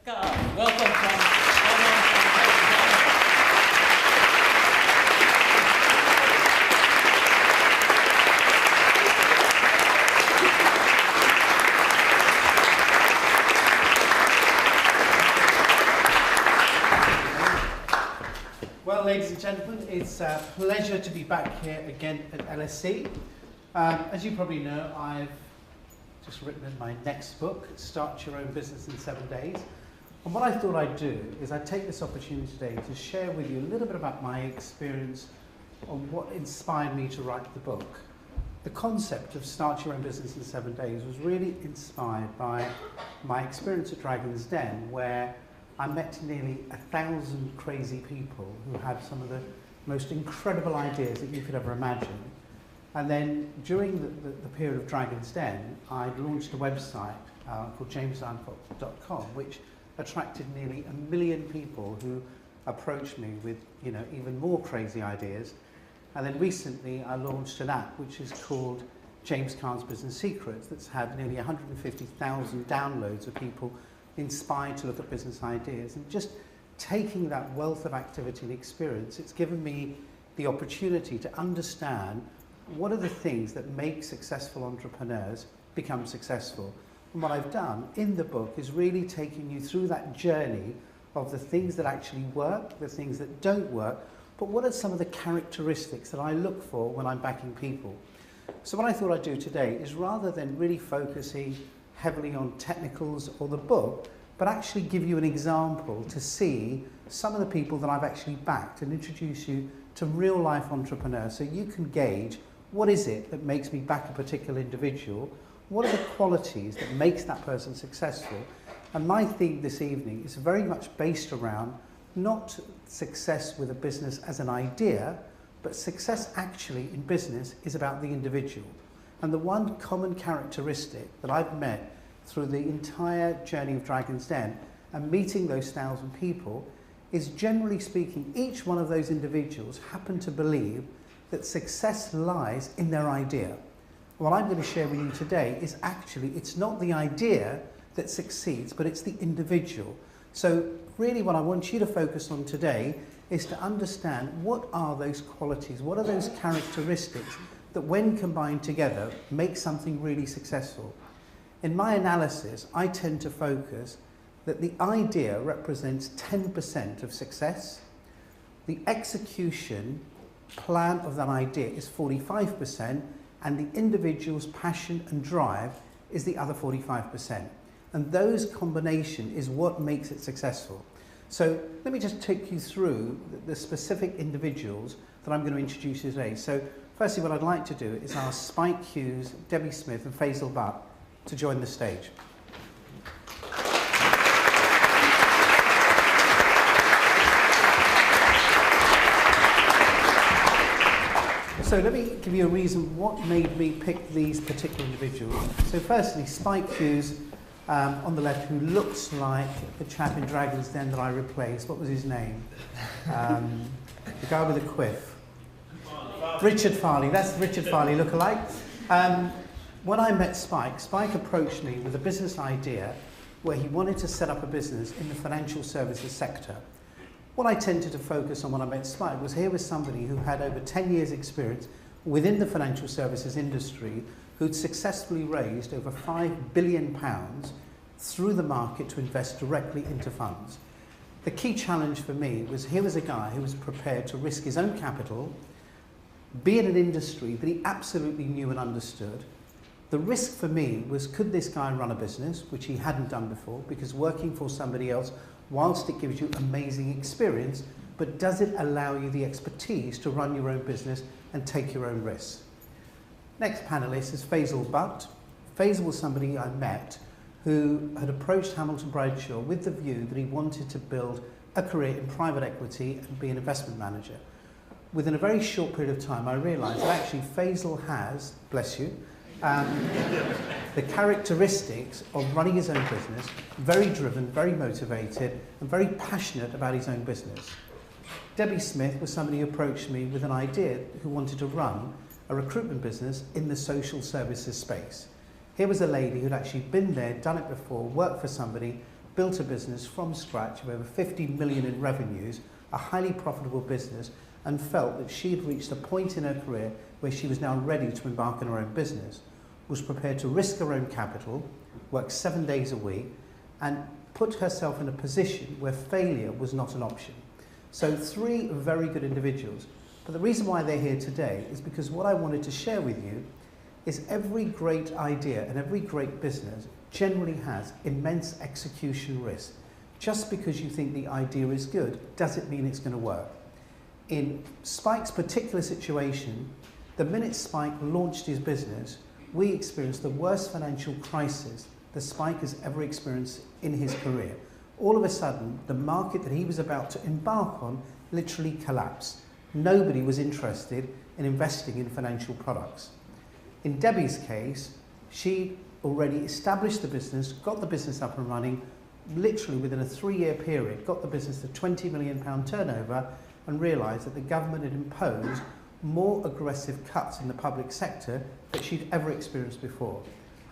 Welcome from Well, ladies and gentlemen, it's a pleasure to be back here again at LSE. As you probably know, I've just written in my next book, Start Your Own Business in 7 Days. And what I thought I'd do is I'd take this opportunity today to share with you a little bit about my experience on what inspired me to write the book. The concept of Start Your Own Business in 7 Days was really inspired by my experience at Dragon's Den, where I met nearly 1,000 crazy people who had some of the most incredible ideas that you could ever imagine. And then during the period of Dragon's Den, I'd launched a website called jamesandfox.com, which attracted nearly 1 million people who approached me with, even more crazy ideas. And then recently I launched an app which is called James Cairns Business Secrets, that's had nearly 150,000 downloads of people inspired to look at business ideas. And just taking that wealth of activity and experience, it's given me the opportunity to understand what are the things that make successful entrepreneurs become successful. And what I've done in the book is really taking you through that journey of the things that actually work, the things that don't work, but what are some of the characteristics that I look for when I'm backing people. So what I thought I'd do today is, rather than really focusing heavily on technicals or the book, but actually give you an example to see some of the people that I've actually backed and introduce you to real life entrepreneurs, so you can gauge what is it that makes me back a particular individual, what are the qualities that makes that person successful. And my theme this evening is very much based around not success with a business as an idea, but success actually in business is about the individual. And the one common characteristic that I've met through the entire journey of Dragon's Den and meeting those 1,000 people is, generally speaking, each one of those individuals happen to believe that success lies in their idea. What I'm going to share with you today is actually, it's not the idea that succeeds, but it's the individual. So really what I want you to focus on today is to understand what are those qualities, what are those characteristics that when combined together make something really successful. In my analysis, I tend to focus that the idea represents 10% of success, the execution plan of that idea is 45%, and the individual's passion and drive is the other 45%. And those combination is what makes it successful. So let me just take you through the specific individuals that I'm going to introduce you today. So firstly, what I'd like to do is ask Spike Hughes, Debbie Smith and Faisal Butt to join the stage. So let me give you a reason what made me pick these particular individuals. So firstly, Spike Hughes, on the left, who looks like the chap in Dragon's Den that I replaced. What was his name? The guy with the quiff. Richard Farley. That's Richard Farley look-alike. When I met Spike, Spike approached me with a business idea where he wanted to set up a business in the financial services sector. What I tended to focus on when I met Spike was, here was somebody who had over 10 years experience within the financial services industry, who'd successfully raised over £5 billion through the market to invest directly into funds. The key challenge for me was, here was a guy who was prepared to risk his own capital, be in an industry that he absolutely knew and understood. The risk for me was, could this guy run a business, which he hadn't done before, because working for somebody else, whilst it gives you amazing experience, but does it allow you the expertise to run your own business and take your own risks? Next panelist is Faisal Butt. Faisal was somebody I met who had approached Hamilton Bradshaw with the view that he wanted to build a career in private equity and be an investment manager. Within a very short period of time, I realised that actually Faisal has, bless you, the characteristics of running his own business, very driven, very motivated, and very passionate about his own business. Debbie Smith was somebody who approached me with an idea, who wanted to run a recruitment business in the social services space. Here was a lady who'd actually been there, done it before, worked for somebody, built a business from scratch of over 50 million in revenues, a highly profitable business, and felt that she had reached a point in her career where she was now ready to embark on her own business, was prepared to risk her own capital, work 7 days a week, and put herself in a position where failure was not an option. So 3 very good individuals. But the reason why they're here today is because what I wanted to share with you is every great idea and every great business generally has immense execution risk. Just because you think the idea is good doesn't mean it's going to work. In Spike's particular situation, the minute Spike launched his business, we experienced the worst financial crisis that Spike has ever experienced in his career. All of a sudden, the market that he was about to embark on literally collapsed. Nobody was interested in investing in financial products. In Debbie's case, she already established the business, got the business up and running, literally within a 3-year period, got the business to £20 million turnover, and realised that the government had imposed more aggressive cuts in the public sector that she'd ever experienced before.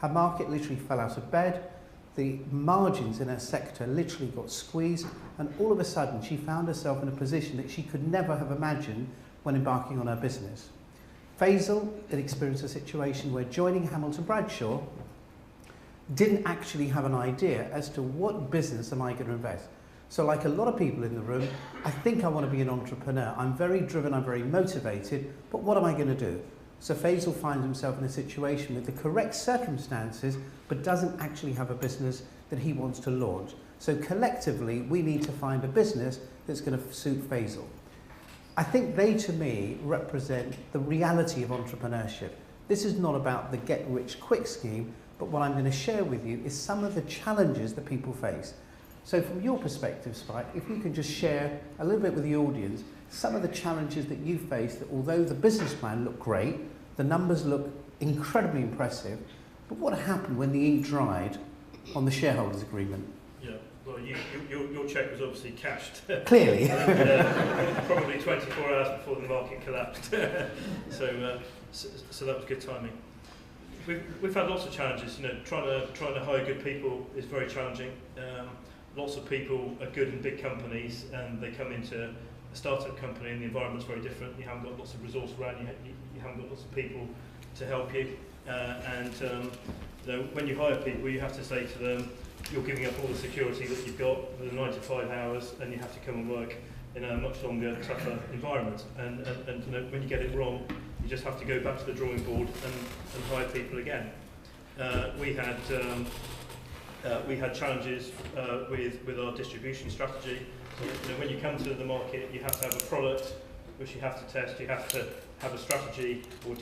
Her market literally fell out of bed, the margins in her sector literally got squeezed, and all of a sudden she found herself in a position that she could never have imagined when embarking on her business. Faisal had experienced a situation where joining Hamilton Bradshaw didn't actually have an idea as to what business am I going to invest. So like a lot of people in the room, I think I want to be an entrepreneur. I'm very driven, I'm very motivated, but what am I going to do? So Faisal finds himself in a situation with the correct circumstances, but doesn't actually have a business that he wants to launch. So collectively, we need to find a business that's going to suit Faisal. I think they, to me, represent the reality of entrepreneurship. This is not about the get-rich-quick scheme, but what I'm going to share with you is some of the challenges that people face. So from your perspective, Spike, if you can just share a little bit with the audience, some of the challenges that you face, that although the business plan looked great, the numbers look incredibly impressive, but what happened when the ink dried on the shareholders' agreement? Yeah, well, your cheque was obviously cashed. Clearly. Probably 24 hours before the market collapsed. So that was good timing. We've had lots of challenges. You know, trying to hire good people is very challenging. Lots of people are good in big companies, and they come into a startup company, and the environment's very different. You haven't got lots of resource around. You haven't got lots of people to help you. You know, when you hire people, you have to say to them, you're giving up all the security that you've got for the 9 to 5 hours, and you have to come and work in a much longer, tougher environment. And you know, when you get it wrong, you just have to go back to the drawing board and hire people again. We had challenges with our distribution strategy. So, you know, when you come to the market, you have to have a product which you have to test. You have to have a strategy, or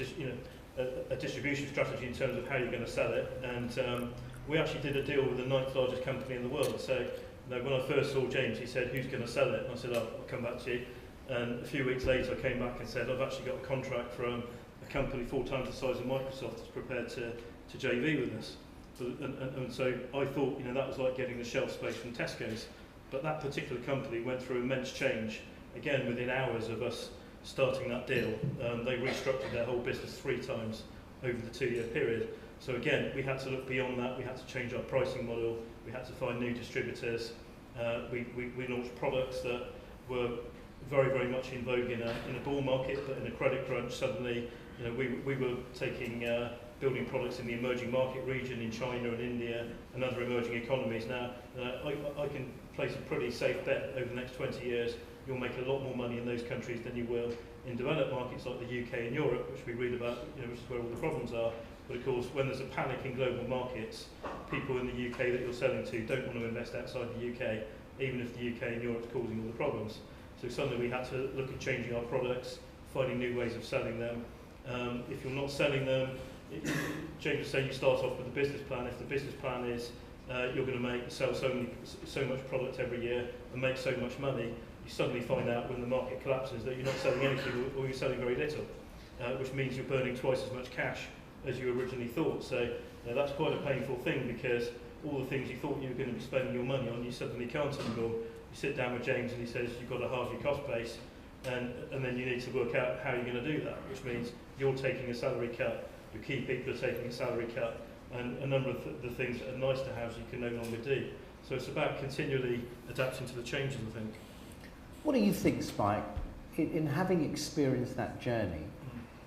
a distribution strategy in terms of how you're going to sell it. And we actually did a deal with the 9th largest company in the world. So, you know, when I first saw James, he said, "Who's going to sell it?" And I said, "I'll come back to you." And a few weeks later, I came back and said, "I've actually got a contract from a company 4 times the size of Microsoft that's prepared to JV with us." And so I thought, you know, that was like getting the shelf space from Tesco's. But that particular company went through immense change. Again, within hours of us starting that deal, they restructured their whole business 3 times over the 2-year period. So again, we had to look beyond that. We had to change our pricing model. We had to find new distributors. We launched products that were very, very much in vogue in a bull market, but in a credit crunch, suddenly, you know, we were taking building products in the emerging market region in China and India and other emerging economies. Now, I can place a pretty safe bet over the next 20 years. You'll make a lot more money in those countries than you will in developed markets like the UK and Europe, which we read about, you know, which is where all the problems are. But of course, when there's a panic in global markets, people in the UK that you're selling to don't want to invest outside the UK, even if the UK and Europe's causing all the problems. So suddenly we had to look at changing our products, finding new ways of selling them. If you're not selling them, James was saying you start off with a business plan. If the business plan is you're going to sell so much product every year and make so much money, you suddenly find out when the market collapses that you're not selling anything, or you're selling very little, which means you're burning twice as much cash as you originally thought. So that's quite a painful thing, because all the things you thought you were going to be spending your money on, you suddenly can't anymore. You sit down with James and he says you've got to halve your cost base, and then you need to work out how you're going to do that, which means you're taking a salary cut, your key people are taking a salary cut, and a number of the things that are nice to have you can no longer do. So it's about continually adapting to the changes, I think. What do you think, Spike, in having experienced that journey,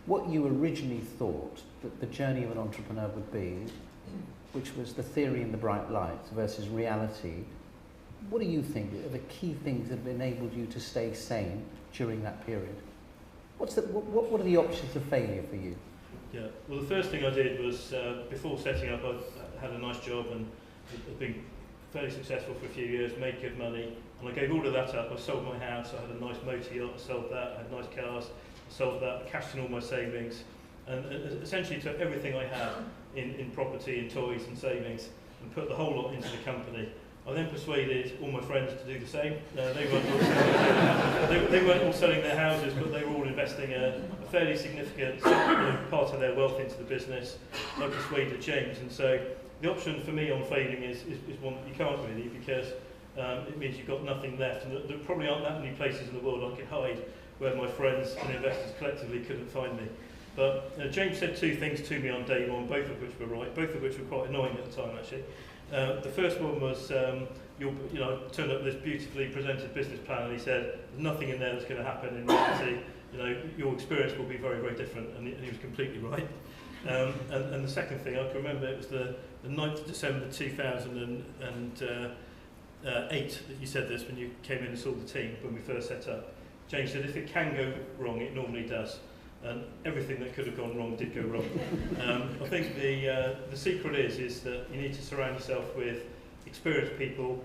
what you originally thought that the journey of an entrepreneur would be, which was the theory and the bright lights versus reality, what do you think are the key things that have enabled you to stay sane during that period? What are the options of failure for you? Yeah, well, the first thing I did was, before setting up, I had a nice job and had been fairly successful for a few years, made good money, and I gave all of that up. I sold my house, I had a nice motor yacht, I sold that, I had nice cars, I sold that, I cashed in all my savings, and essentially took everything I had in property and toys and savings and put the whole lot into the company. I then persuaded all my friends to do the same. They weren't all selling their houses, but they were all investing a fairly significant part of their wealth into the business. I persuaded James, and so the option for me on failing is one that you can't really, because it means you've got nothing left, and there probably aren't that many places in the world I could hide where my friends and investors collectively couldn't find me. But James said two things to me on day one, both of which were right, both of which were quite annoying at the time actually. The first one was, turned up with this beautifully presented business plan, and he said, there's nothing in there that's going to happen in reality. Your experience will be very, very different, and he was completely right. And the second thing, I can remember, it was the 9th of December 2008 that you said this when you came in and saw the team when we first set up. James said, if it can go wrong, it normally does. And everything that could have gone wrong did go wrong. I think the secret is that you need to surround yourself with experienced people,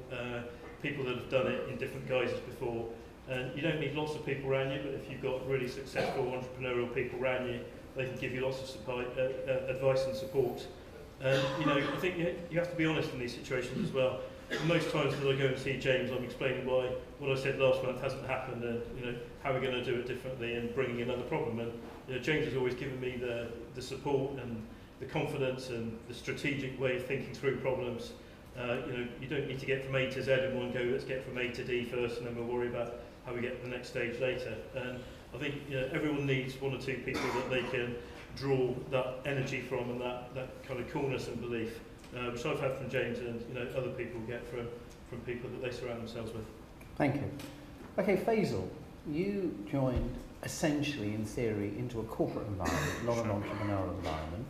people that have done it in different guises before. And you don't need lots of people around you, but if you've got really successful entrepreneurial people around you, they can give you lots of advice and support. And I think you have to be honest in these situations as well. Most times that I go and see James, I'm explaining why what I said last month hasn't happened, and how we're going to do it differently, and bringing another problem. And James has always given me the support and the confidence and the strategic way of thinking through problems. You don't need to get from A to Z in one go. Let's get from A to D first, and then we'll worry about how we get to the next stage later. And I think everyone needs one or two people that they can draw that energy from, and that kind of coolness and belief, which I've had from James, and other people get from people that they surround themselves with. Thank you. Okay, Faisal, you joined essentially, in theory, into a corporate environment, not an entrepreneurial environment.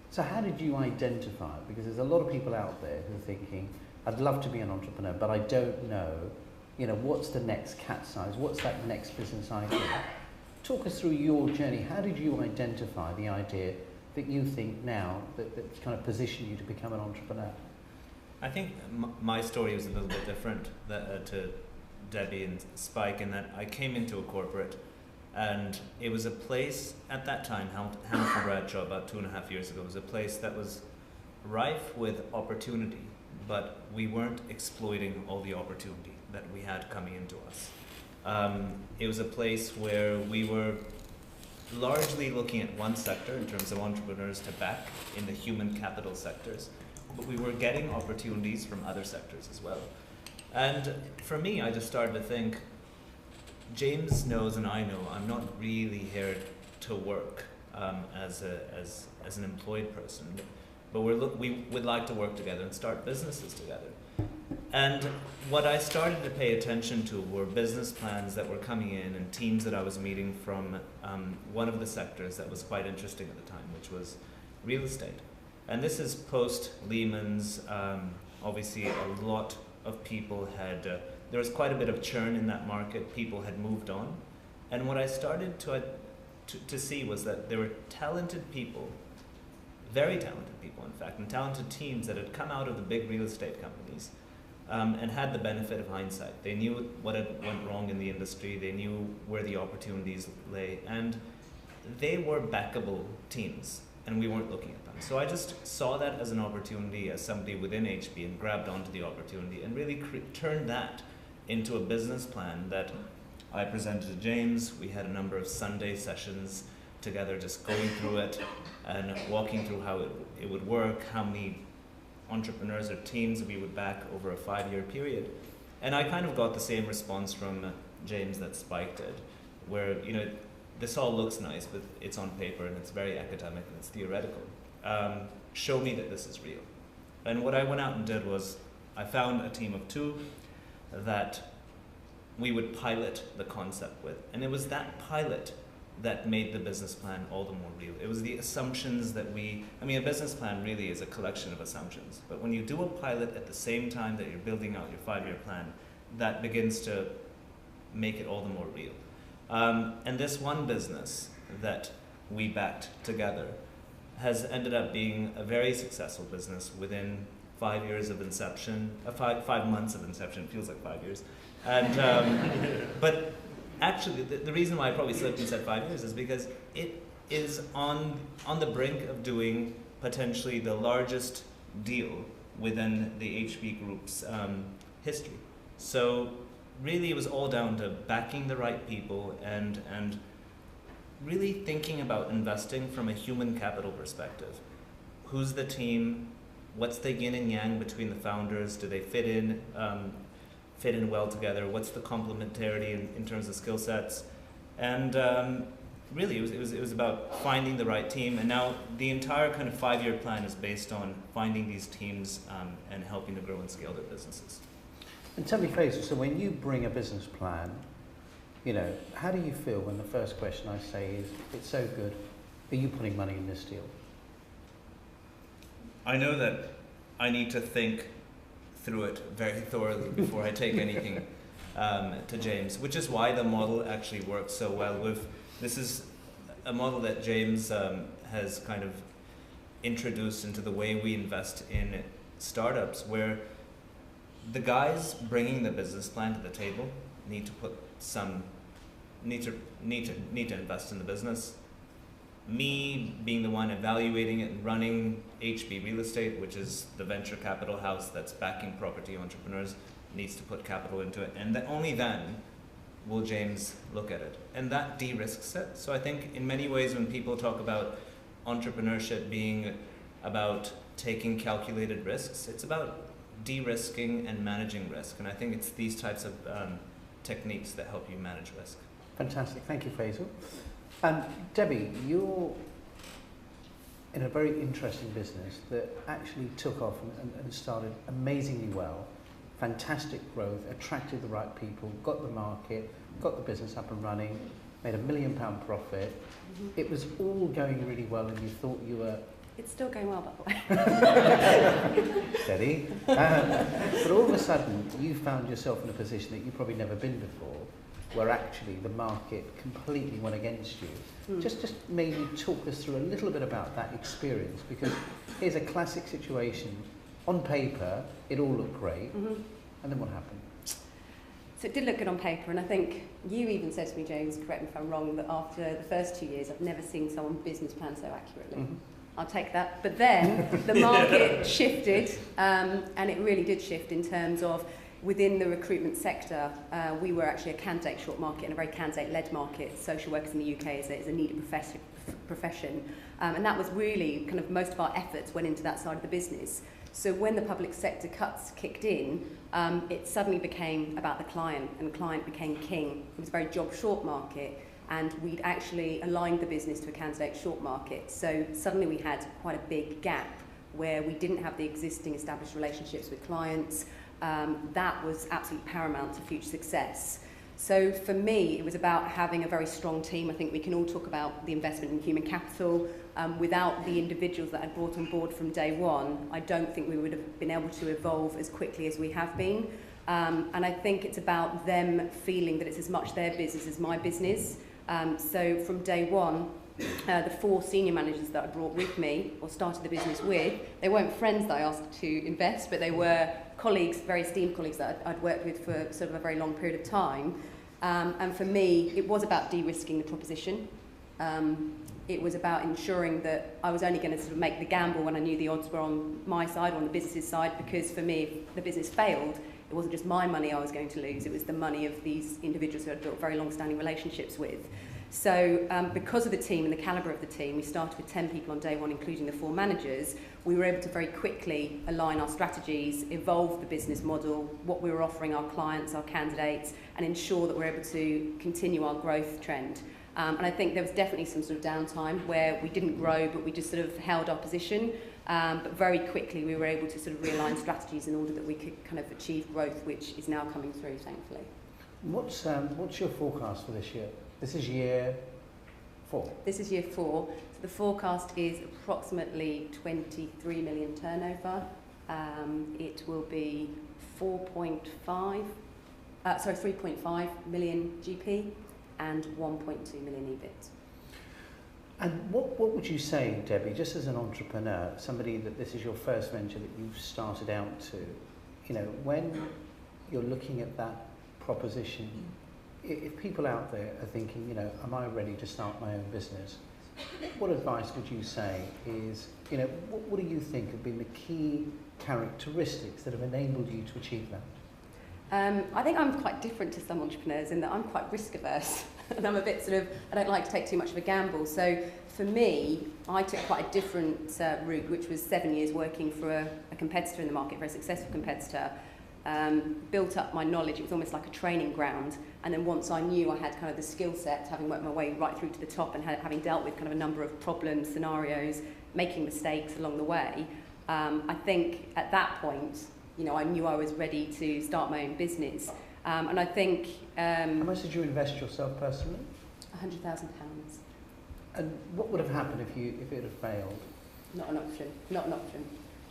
So how did you identify it? Because there's a lot of people out there who are thinking, I'd love to be an entrepreneur, but I don't know, what's the next cat size? What's that next business idea? Talk us through your journey. How did you identify the idea that you think now that's kind of positioned you to become an entrepreneur? I think my story was a little bit different to Debbie and Spike, in that I came into a corporate, and it was a place at that time, Hamilton Bradshaw, about 2.5 years ago, was a place that was rife with opportunity, but we weren't exploiting all the opportunity that we had coming into us. It was a place where we were largely looking at one sector in terms of entrepreneurs to back in the human capital sectors, but we were getting opportunities from other sectors as well. And for me, I just started to think, James knows and I know I'm not really here to work as an employed person, but we would like to work together and start businesses together. And what I started to pay attention to were business plans that were coming in and teams that I was meeting from one of the sectors that was quite interesting at the time, which was real estate. And this is post Lehman's. Obviously, a lot of people had, there was quite a bit of churn in that market. People had moved on. And what I started to see was that there were talented people, very talented people in fact, and talented teams that had come out of the big real estate companies and had the benefit of hindsight. They knew what had went wrong in the industry, they knew where the opportunities lay, and they were backable teams, and we weren't looking at them. So I just saw that as an opportunity as somebody within HB and grabbed onto the opportunity and really turned that into a business plan that I presented to James. We had a number of Sunday sessions together, just going through it and walking through how it would work, how many entrepreneurs or teams we would back over a 5-year period. And I kind of got the same response from James that Spike did, where this all looks nice, but it's on paper and it's very academic and it's theoretical. Show me that this is real. And what I went out and did was I found a team of 2 that we would pilot the concept with. And it was that pilot that made the business plan all the more real. It was the assumptions that a business plan really is a collection of assumptions. But when you do a pilot at the same time that you're building out your 5-year plan, that begins to make it all the more real. And this one business that we backed together has ended up being a very successful business within 5 years of inception, 5 months of inception, feels like 5 years. And, but actually, the reason why I probably slipped and said 5 years is because it is on the brink of doing potentially the largest deal within the HB Group's history. So really it was all down to backing the right people and really thinking about investing from a human capital perspective. Who's the team? What's the yin and yang between the founders? Do they fit in well together? What's the complementarity in terms of skill sets? And really, it was about finding the right team. And now the entire kind of 5-year plan is based on finding these teams and helping to grow and scale their businesses. And tell me, Faisal, so when you bring a business plan, you know, how do you feel when the first question I say is, it's so good, are you putting money in this deal? I know that I need to think through it very thoroughly before I take anything to James, which is why the model actually works so well. This is a model that James has kind of introduced into the way we invest in startups, where the guys bringing the business plan to the table need to invest in the business. Me being the one evaluating it and running HB Real Estate, which is the venture capital house that's backing property entrepreneurs, needs to put capital into it, and only then will James look at it, and that de-risks it. So I think in many ways when people talk about entrepreneurship being about taking calculated risks, it's about de-risking and managing risk, and I think it's these types of techniques that help you manage risk. Fantastic, thank you, Faisal. Debbie, you're in a very interesting business that actually took off and started amazingly well. Fantastic growth, attracted the right people, got the market, got the business up and running, made £1 million profit. Mm-hmm. It was all going really well and you thought you were... It's still going well, by the way. Steady. But all of a sudden, you found yourself in a position that you've probably never been before, where actually the market completely went against you. Mm. Just maybe talk us through a little bit about that experience, because here's a classic situation. On paper, it all looked great, and then what happened? So it did look good on paper, and I think you even said to me, James, correct me if I'm wrong, that after the first 2 years, I've never seen someone business plan so accurately. Mm-hmm. I'll take that. But then the market shifted, and it really did shift in terms of within the recruitment sector. We were actually a candidate short market and a very candidate-led market. Social workers in the UK is a needed profession. And that was really kind of most of our efforts went into that side of the business. So when the public sector cuts kicked in, it suddenly became about the client, and the client became king. It was a very job short market, and we'd actually aligned the business to a candidate short market. So suddenly we had quite a big gap where we didn't have the existing established relationships with clients. That was absolutely paramount to future success. So for me, it was about having a very strong team. I think we can all talk about the investment in human capital. Without the individuals that I brought on board from day one, I don't think we would have been able to evolve as quickly as we have been. And I think it's about them feeling that it's as much their business as my business. So from day one, the 4 senior managers that I brought with me, or started the business with, they weren't friends that I asked to invest, but they were colleagues, very esteemed colleagues that I'd worked with for sort of a very long period of time. And for me, it was about de-risking the proposition. It was about ensuring that I was only going to sort of make the gamble when I knew the odds were on my side or on the business's side, because for me, if the business failed, it wasn't just my money I was going to lose, it was the money of these individuals who I'd built very long-standing relationships with. So because of the team and the calibre of the team, we started with 10 people on day one, including the 4 managers. We were able to very quickly align our strategies, evolve the business model, what we were offering our clients, our candidates, and ensure that we're able to continue our growth trend. And I think there was definitely some sort of downtime where we didn't grow, but we just sort of held our position. But very quickly we were able to sort of realign strategies in order that we could kind of achieve growth, which is now coming through, thankfully. What's your forecast for this year? This is year 4. This is year 4. So the forecast is approximately 23 million turnover. It will be 3.5 million GP and 1.2 million EBIT. And what would you say, Debbie, just as an entrepreneur, somebody that this is your first venture that you've started out to, you know, when you're looking at that proposition, if people out there are thinking, you know, am I ready to start my own business? What advice would you say is, you know, what do you think have been the key characteristics that have enabled you to achieve that? I think I'm quite different to some entrepreneurs in that I'm quite risk averse and I'm a bit sort of, I don't like to take too much of a gamble. So for me, I took quite a different route, which was 7 years working for a competitor in the market, a very successful competitor. Built up my knowledge. It was almost like a training ground. And then once I knew I had kind of the skill set, having worked my way right through to the top and having dealt with kind of a number of problems, scenarios, making mistakes along the way, I think at that point, you know, I knew I was ready to start my own business. And I think... How much did you invest yourself personally? £100,000. And what would have happened if it had failed? Not an option. Not an option.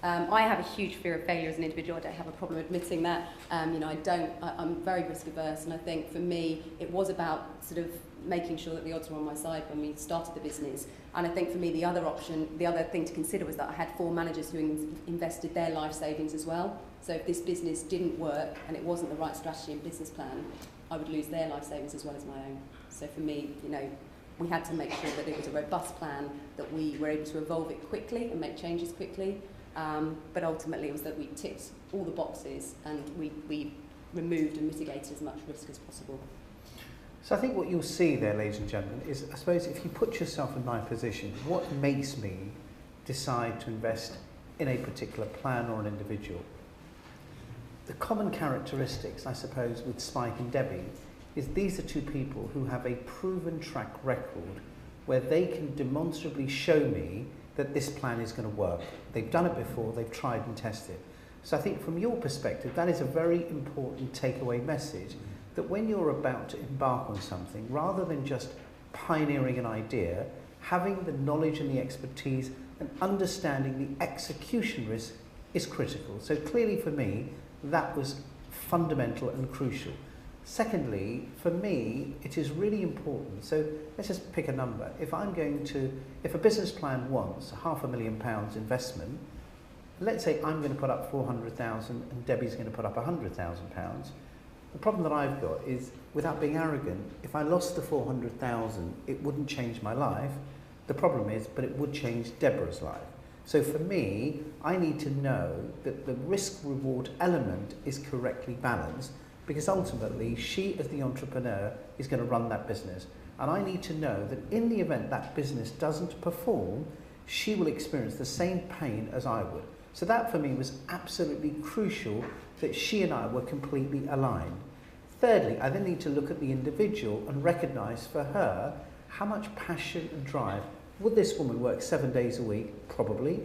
I have a huge fear of failure as an individual. I don't have a problem admitting that. You know, I'm very risk averse, and I think for me it was about sort of making sure that the odds were on my side when we started the business. And I think for me the other thing to consider was that I had 4 managers who invested their life savings as well. So if this business didn't work and it wasn't the right strategy and business plan, I would lose their life savings as well as my own. So for me, you know, we had to make sure that it was a robust plan, that we were able to evolve it quickly and make changes quickly. But ultimately it was that we ticked all the boxes and we removed and mitigated as much risk as possible. So I think what you'll see there, ladies and gentlemen, is I suppose if you put yourself in my position, what makes me decide to invest in a particular plan or an individual? The common characteristics, I suppose, with Spike and Debbie is these are 2 people who have a proven track record where they can demonstrably show me that this plan is going to work. They've done it before, they've tried and tested. So I think from your perspective, that is a very important takeaway message, that when you're about to embark on something, rather than just pioneering an idea, having the knowledge and the expertise and understanding the execution risk is critical. So clearly for me, that was fundamental and crucial. Secondly, for me, it is really important. So let's just pick a number. If a business plan wants £500,000 investment, let's say I'm going to put up 400,000 and Debbie's going to put up £100,000. The problem that I've got is, without being arrogant, if I lost the 400,000, it wouldn't change my life. The problem is, but it would change Deborah's life. So for me, I need to know that the risk-reward element is correctly balanced, because ultimately she, as the entrepreneur, is going to run that business. And I need to know that in the event that business doesn't perform, she will experience the same pain as I would. So that for me was absolutely crucial, that she and I were completely aligned. Thirdly, I then need to look at the individual and recognise for her how much passion and drive. Would this woman work 7 days a week? Probably.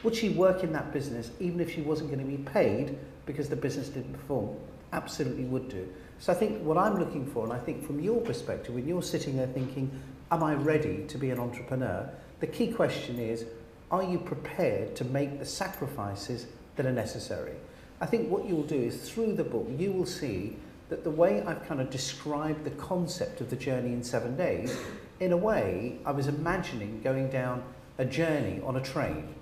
Would she work in that business even if she wasn't going to be paid because the business didn't perform? Absolutely would do. So I think what I'm looking for, and I think from your perspective, when you're sitting there thinking, am I ready to be an entrepreneur? The key question is, are you prepared to make the sacrifices that are necessary? I think what you'll do is, through the book, you will see that the way I've kind of described the concept of the journey in 7 days, in a way, I was imagining going down a journey on a train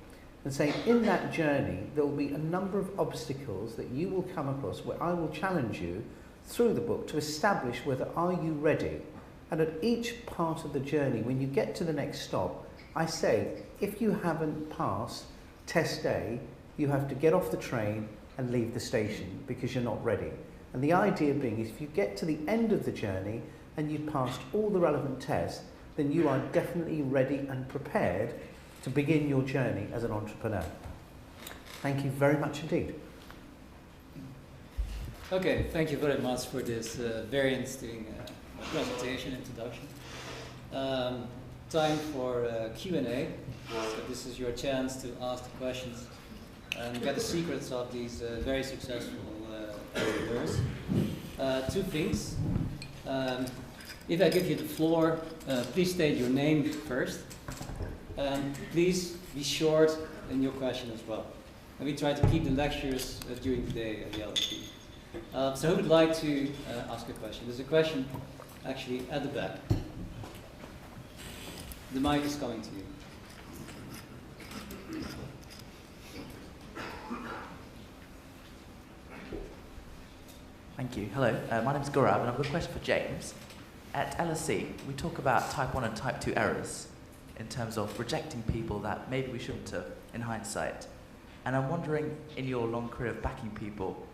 and saying, in that journey, there will be a number of obstacles that you will come across where I will challenge you through the book to establish whether are you ready. And at each part of the journey, when you get to the next stop, I say, if you haven't passed test A, you have to get off the train and leave the station because you're not ready. And the idea being is, if you get to the end of the journey and you've passed all the relevant tests, then you are definitely ready and prepared to begin your journey as an entrepreneur. Thank you very much indeed. Okay, thank you very much for this very interesting presentation, introduction. Time for Q&A. So this is your chance to ask the questions and get the secrets of these very successful entrepreneurs. Two things. If I give you the floor, please state your name first. And please be short in your question as well. And we try to keep the lectures during the day at the LSE. So who would like to ask a question? There's a question actually at the back. The mic is coming to you. Thank you. Hello, my name is Gaurav and I've got a question for James. At LSE, we talk about type 1 and type 2 errors in terms of rejecting people that maybe we shouldn't have in hindsight. And I'm wondering, in your long career of backing people,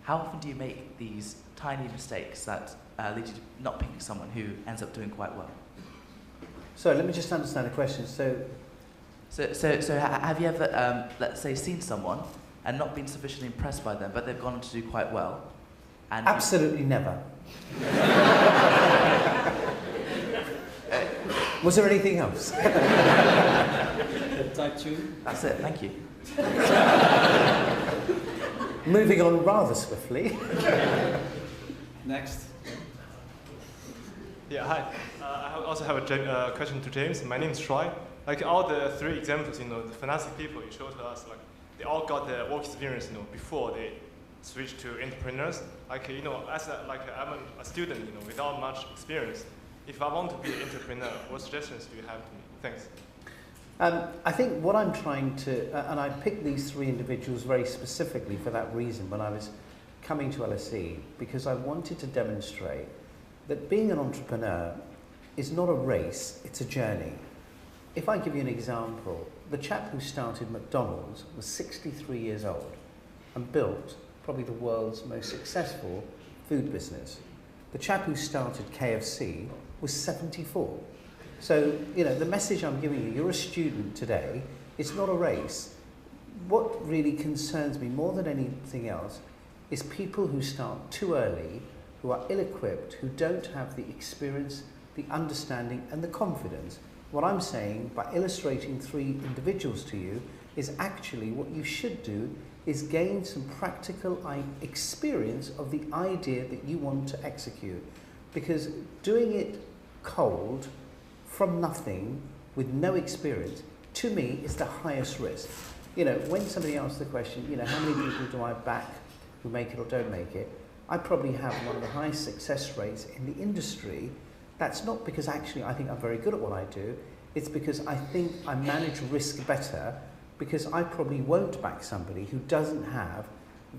how often do you make these tiny mistakes that lead you to not picking someone who ends up doing quite well? So let me just understand the question. So have you ever, let's say, seen someone and not been sufficiently impressed by them, but they've gone on to do quite well? And absolutely never. Was there anything else? Type 2. That's it, thank you. Moving on rather swiftly. Next. Yeah, hi. I also have a question to James. My name is Troy. Like all the three examples, the financing people you showed to us, like they all got the work experience, before they switched to entrepreneurs. Like, as I'm a student, without much experience. If I want to be an entrepreneur, what suggestions do you have to me? Thanks. I think what I'm trying to, and I picked these three individuals very specifically for that reason when I was coming to LSE, because I wanted to demonstrate that being an entrepreneur is not a race, it's a journey. If I give you an example, the chap who started McDonald's was 63 years old and built probably the world's most successful food business. The chap who started KFC was 74. So, the message I'm giving you, you're a student today, it's not a race. What really concerns me more than anything else is people who start too early, who are ill-equipped, who don't have the experience, the understanding and the confidence. What I'm saying by illustrating three individuals to you is actually what you should do is gain some practical experience of the idea that you want to execute. Because doing it cold, from nothing, with no experience, to me is the highest risk. When somebody asks the question, how many people do I back who make it or don't make it, I probably have one of the highest success rates in the industry. That's not because actually I think I'm very good at what I do, it's because I think I manage risk better, because I probably won't back somebody who doesn't have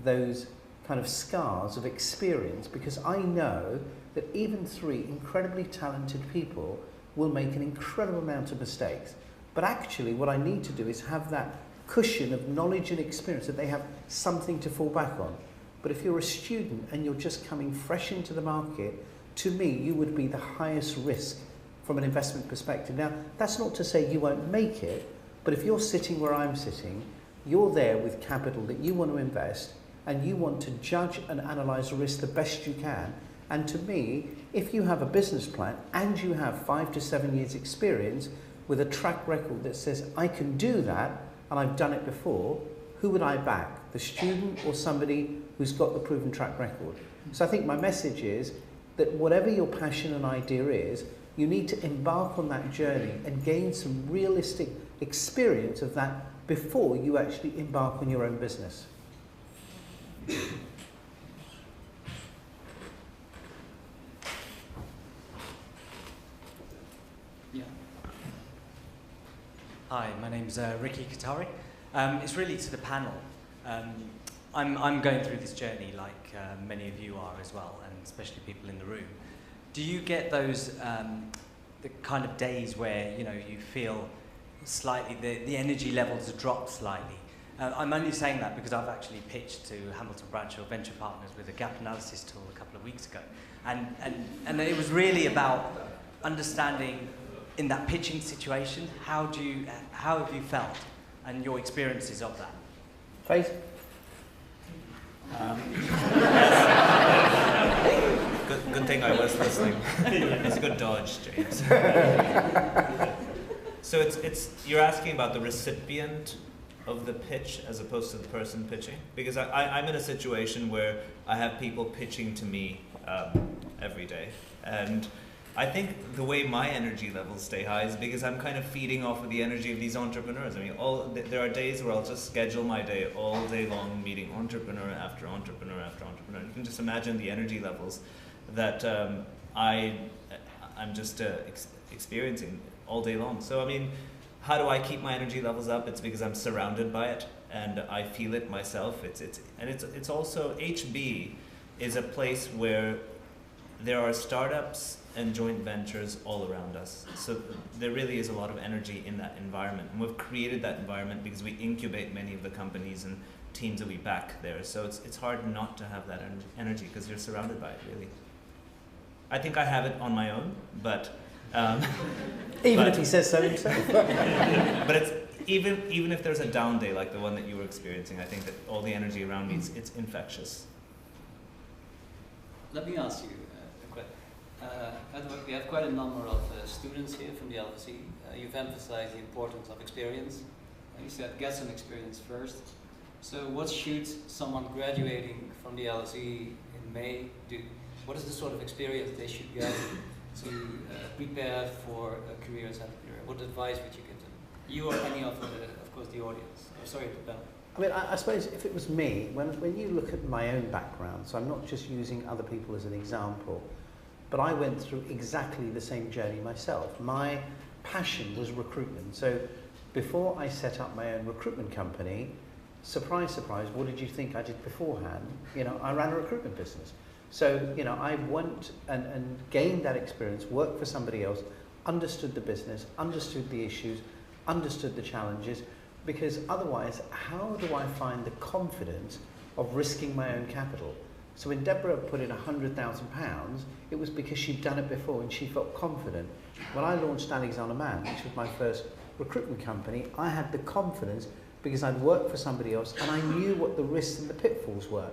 those kind of scars of experience, because I know that even three incredibly talented people will make an incredible amount of mistakes. But actually what I need to do is have that cushion of knowledge and experience, that they have something to fall back on. But if you're a student and you're just coming fresh into the market, to me, you would be the highest risk from an investment perspective. Now, that's not to say you won't make it, but if you're sitting where I'm sitting, you're there with capital that you want to invest, and you want to judge and analyse risk the best you can. And to me, if you have a business plan and you have 5 to 7 years experience with a track record that says, I can do that, and I've done it before, who would I back? The student or somebody who's got the proven track record? So I think my message is that whatever your passion and idea is, you need to embark on that journey and gain some realistic experience of that before you actually embark on your own business. Yeah. Hi, my name's Ricky Katari. It's really to the panel. I'm going through this journey like many of you are as well, and especially people in the room. Do you get those the kind of days where you feel slightly the energy levels have dropped slightly? I'm only saying that because I've actually pitched to Hamilton Bradshaw Venture Partners with a gap analysis tool a couple of weeks ago, and it was really about understanding in that pitching situation how have you felt and your experiences of that. Faith? Good thing, I was listening. It's a good dodge, James. So you're asking about the recipient of the pitch as opposed to the person pitching? Because I'm in a situation where I have people pitching to me every day. And I think the way my energy levels stay high is because I'm kind of feeding off of the energy of these entrepreneurs. I mean, there are days where I'll just schedule my day all day long, meeting entrepreneur after entrepreneur after entrepreneur. You can just imagine the energy levels that I'm just experiencing all day long. So I mean, how do I keep my energy levels up? It's because I'm surrounded by it and I feel it myself. It's also, HB is a place where there are startups and joint ventures all around us. So there really is a lot of energy in that environment. And we've created that environment because we incubate many of the companies and teams that we back there. So it's hard not to have that energy because you're surrounded by it, really. I think I have it on my own, but even if he says so himself. But it's even if there's a down day like the one that you were experiencing, I think that all the energy around me, it's infectious. Let me ask you a question. We have quite a number of students here from the LSE. You've emphasized the importance of experience. You said get some experience first. So what should someone graduating from the LSE in May do? What is the sort of experience they should get to prepare for a career as entrepreneur? What advice would you give them? You or any of course, the audience. Oh, sorry, the panel. I mean, I suppose if it was me, when you look at my own background, so I'm not just using other people as an example, but I went through exactly the same journey myself. My passion was recruitment. So before I set up my own recruitment company, surprise, surprise, what did you think I did beforehand? You know, I ran a recruitment business. So, you know, I went and gained that experience, worked for somebody else, understood the business, understood the issues, understood the challenges, because otherwise, how do I find the confidence of risking my own capital? So when Deborah put in £100,000, it was because she'd done it before and she felt confident. When I launched Alexander Mann, which was my first recruitment company, I had the confidence because I'd worked for somebody else and I knew what the risks and the pitfalls were.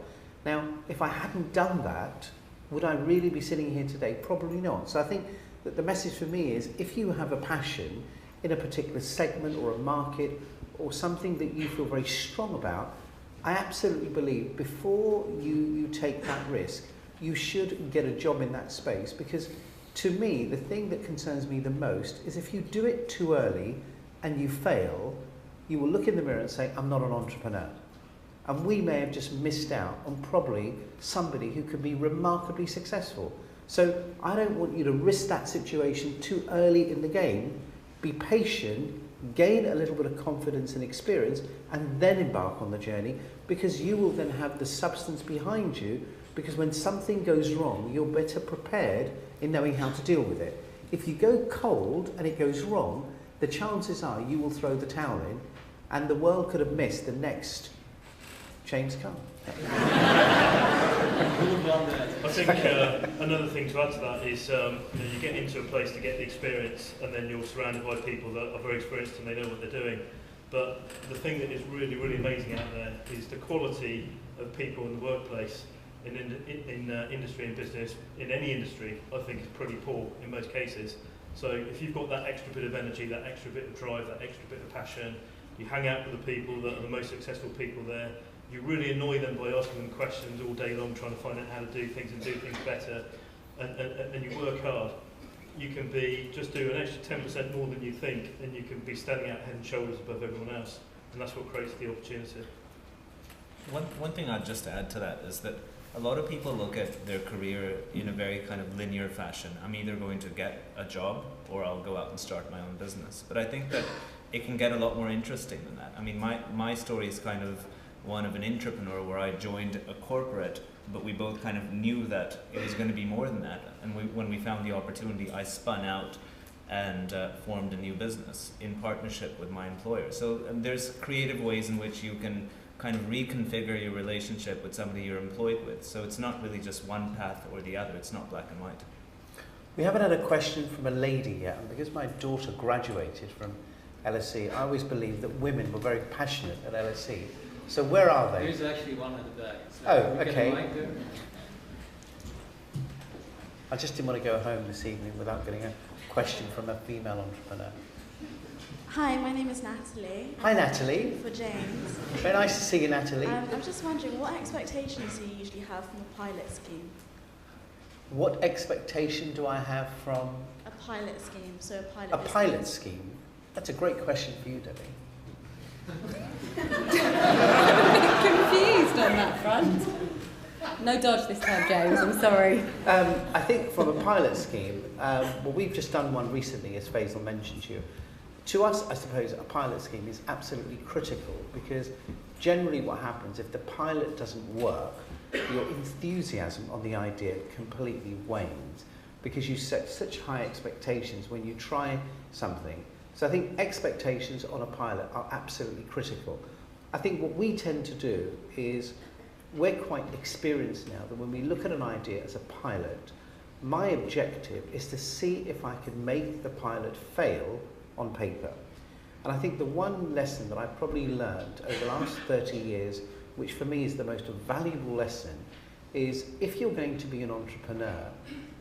Now, if I hadn't done that, would I really be sitting here today? Probably not. So I think that the message for me is, if you have a passion in a particular segment or a market or something that you feel very strong about, I absolutely believe before you take that risk, you should get a job in that space, because to me, the thing that concerns me the most is if you do it too early and you fail, you will look in the mirror and say, I'm not an entrepreneur. And we may have just missed out on probably somebody who could be remarkably successful. So I don't want you to risk that situation too early in the game. Be patient, gain a little bit of confidence and experience, and then embark on the journey, because you will then have the substance behind you, because when something goes wrong, you're better prepared in knowing how to deal with it. If you go cold and it goes wrong, the chances are you will throw the towel in, and the world could have missed the next James Cole. I think another thing to add to that is you get into a place to get the experience, and then you're surrounded by people that are very experienced and they know what they're doing. But the thing that is really, really amazing out there is the quality of people in the workplace, in industry and business, in any industry, I think is pretty poor in most cases. So if you've got that extra bit of energy, that extra bit of drive, that extra bit of passion, you hang out with the people that are the most successful people there, you really annoy them by asking them questions all day long, trying to find out how to do things and do things better, and you work hard, you can just do an extra 10% more than you think, and you can be standing out head and shoulders above everyone else, and that's what creates the opportunity. One thing I'd just add to that is that a lot of people look at their career in a very kind of linear fashion. I'm either going to get a job or I'll go out and start my own business. But I think that it can get a lot more interesting than that. I mean, my story is kind of one of an entrepreneur where I joined a corporate, but we both kind of knew that it was going to be more than that. And when we found the opportunity, I spun out and formed a new business in partnership with my employer. So there's creative ways in which you can kind of reconfigure your relationship with somebody you're employed with. So it's not really just one path or the other. It's not black and white. We haven't had a question from a lady yet, and because my daughter graduated from LSE, I always believed that women were very passionate at LSE. So where are they? There's actually one at the back. So oh, okay. I just didn't want to go home this evening without getting a question from a female entrepreneur. Hi, my name is Natalie. Hi, Natalie. For James. Very nice to see you, Natalie. I'm just wondering, what expectations do you usually have from a pilot scheme? What expectation do I have from A pilot scheme, so a pilot a business. pilot scheme? That's a great question for you, Debbie. Confused on that front. No dodge this time, James, I'm sorry. I think from a pilot scheme, well, we've just done one recently, as Faisal mentioned to you. To us, I suppose, a pilot scheme is absolutely critical because generally what happens if the pilot doesn't work, your enthusiasm on the idea completely wanes because you set such high expectations when you try something. So I think expectations on a pilot are absolutely critical. I think what we tend to do is we're quite experienced now that when we look at an idea as a pilot, my objective is to see if I can make the pilot fail on paper. And I think the one lesson that I've probably learned over the last 30 years, which for me is the most valuable lesson, is if you're going to be an entrepreneur,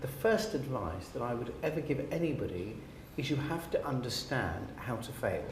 the first advice that I would ever give anybody is you have to understand how to fail.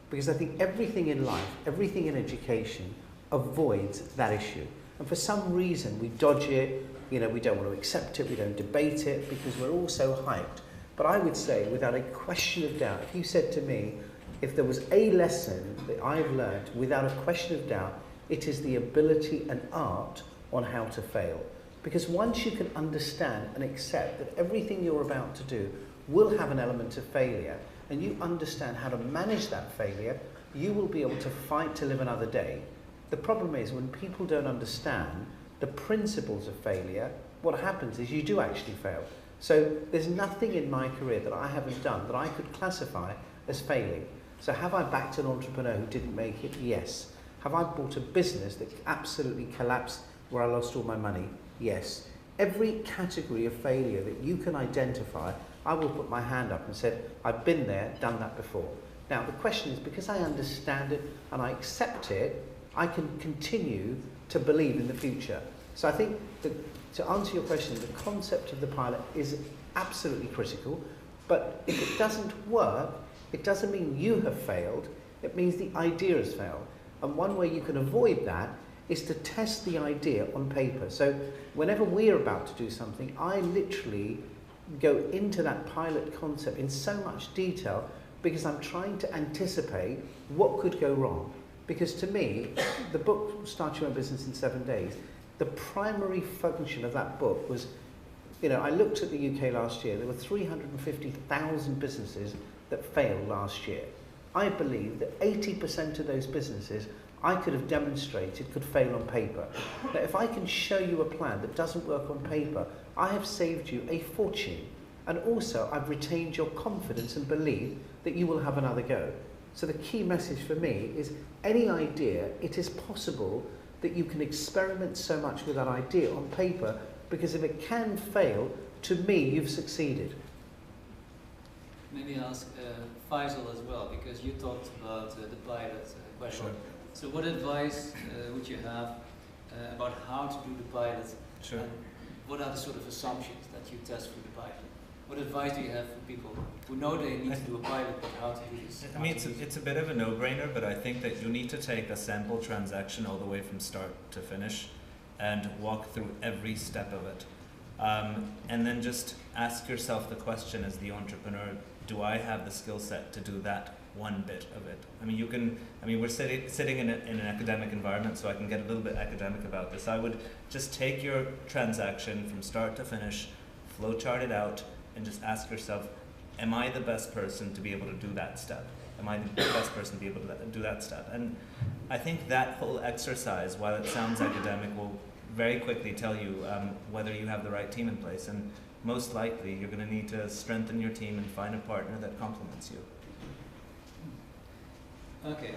Because I think everything in life, everything in education avoids that issue. And for some reason we dodge it, we don't want to accept it, we don't debate it because we're all so hyped. But I would say, without a question of doubt, if you said to me, if there was a lesson that I've learned, without a question of doubt, it is the ability and art on how to fail. Because once you can understand and accept that everything you're about to do will have an element of failure, and you understand how to manage that failure, you will be able to fight to live another day. The problem is when people don't understand the principles of failure, what happens is you do actually fail. So there's nothing in my career that I haven't done that I could classify as failing. So have I backed an entrepreneur who didn't make it? Yes. Have I bought a business that absolutely collapsed where I lost all my money? Yes. Every category of failure that you can identify, I will put my hand up and said, I've been there, done that before. Now the question is, because I understand it and I accept it, I can continue to believe in the future. So I think that to answer your question, the concept of the pilot is absolutely critical, but if it doesn't work, it doesn't mean you have failed, it means the idea has failed. And one way you can avoid that is to test the idea on paper. So whenever we're about to do something, I literally go into that pilot concept in so much detail because I'm trying to anticipate what could go wrong. Because to me, the book, Start Your Own Business in 7 Days, the primary function of that book was, I looked at the UK last year, there were 350,000 businesses that failed last year. I believe that 80% of those businesses I could have demonstrated could fail on paper. Now, if I can show you a plan that doesn't work on paper, I have saved you a fortune. And also, I've retained your confidence and belief that you will have another go. So the key message for me is any idea, it is possible that you can experiment so much with that idea on paper, because if it can fail, to me, you've succeeded. Maybe ask Faisal as well, because you talked about the pilot question. Sure. So what advice would you have about how to do the pilot? Sure. And what are the sort of assumptions that you test for the pilot? What advice do you have for people who know they need to do a pilot, but how to do this? I mean, it's a bit of a no-brainer, but I think that you need to take a sample transaction all the way from start to finish and walk through every step of it. And then just ask yourself the question as the entrepreneur, do I have the skill set to do that one bit of it? I mean, we're sitting in an academic environment, so I can get a little bit academic about this. I would just take your transaction from start to finish, flowchart it out, and just ask yourself, am I the best person to be able to do that step? Am I the best person to be able to do that step? And I think that whole exercise, while it sounds academic, will very quickly tell you whether you have the right team in place. And most likely, you're going to need to strengthen your team and find a partner that complements you. Okay.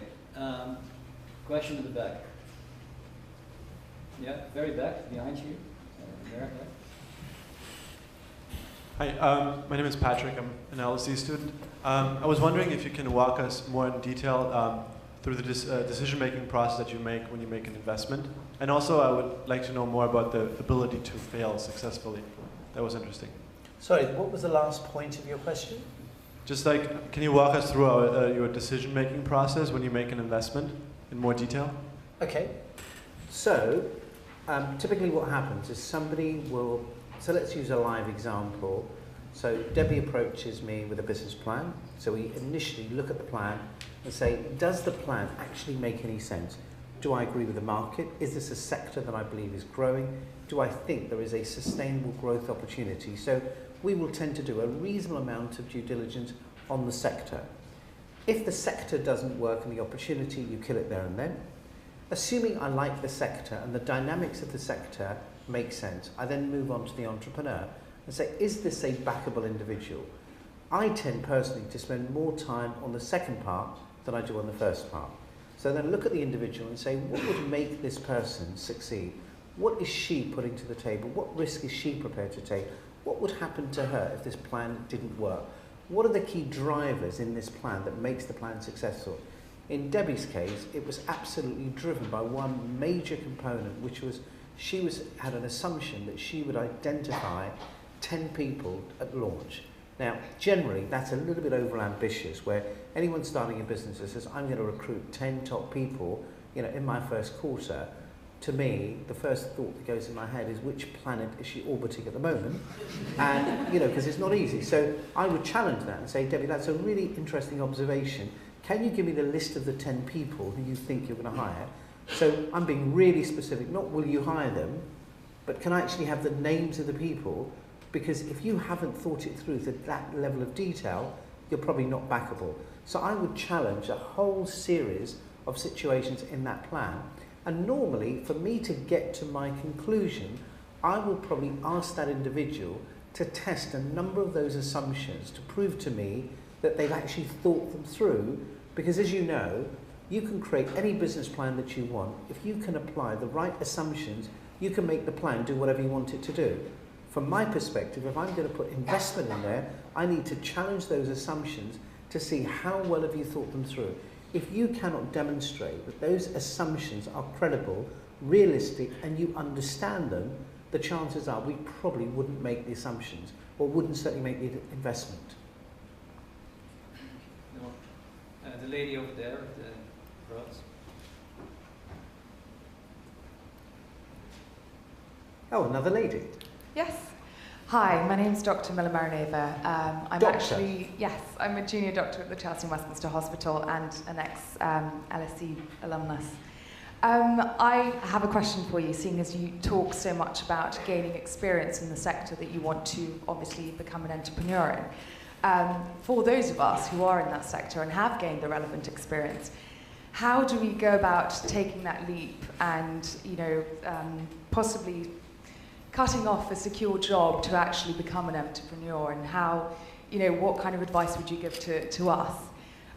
Question in the back. Yeah, very back, behind you. There, yeah. Hi, my name is Patrick. I'm an LSE student. I was wondering if you can walk us more in detail through the decision-making process that you make when you make an investment. And also, I would like to know more about the ability to fail successfully. That was interesting. Sorry, what was the last point of your question? Just like, can you walk us through your decision-making process when you make an investment in more detail? Okay. So, typically what happens is somebody will, so let's use a live example. So Debbie approaches me with a business plan. So we initially look at the plan and say, does the plan actually make any sense? Do I agree with the market? Is this a sector that I believe is growing? Do I think there is a sustainable growth opportunity? So we will tend to do a reasonable amount of due diligence on the sector. If the sector doesn't work and the opportunity, you kill it there and then. Assuming I like the sector and the dynamics of the sector make sense, I then move on to the entrepreneur and say, is this a backable individual? I tend personally to spend more time on the second part than I do on the first part. So then look at the individual and say, what would make this person succeed? What is she putting to the table? What risk is she prepared to take? What would happen to her if this plan didn't work? What are the key drivers in this plan that makes the plan successful? In Debbie's case, it was absolutely driven by one major component, which was she had an assumption that she would identify 10 people at launch. Now, generally, that's a little bit overambitious, where anyone starting a business that says, I'm going to recruit 10 top people, in my first quarter. To me, the first thought that goes in my head is, which planet is she orbiting at the moment? And, because it's not easy. So I would challenge that and say, Debbie, that's a really interesting observation. Can you give me the list of the 10 people who you think you're going to hire? So I'm being really specific, not will you hire them, but can I actually have the names of the people? Because if you haven't thought it through to that level of detail, you're probably not backable. So I would challenge a whole series of situations in that plan. And normally, for me to get to my conclusion, I will probably ask that individual to test a number of those assumptions to prove to me that they've actually thought them through. Because as you know, you can create any business plan that you want. If you can apply the right assumptions, you can make the plan do whatever you want it to do. From my perspective, if I'm going to put investment in there, I need to challenge those assumptions to see how well have you thought them through. If you cannot demonstrate that those assumptions are credible, realistic, and you understand them, the chances are we probably wouldn't make the assumptions, or wouldn't certainly make the investment. No. The lady over there, the rods. Oh, another lady. Yes. Hi, my name's Dr. Miller-Marinova. I'm actually, yes, I'm a junior doctor at the Chelsea and Westminster Hospital and an ex-LSE alumnus. I have a question for you, seeing as you talk so much about gaining experience in the sector that you want to obviously become an entrepreneur in. For those of us who are in that sector and have gained the relevant experience, how do we go about taking that leap and, possibly cutting off a secure job to actually become an entrepreneur, and how, what kind of advice would you give to us?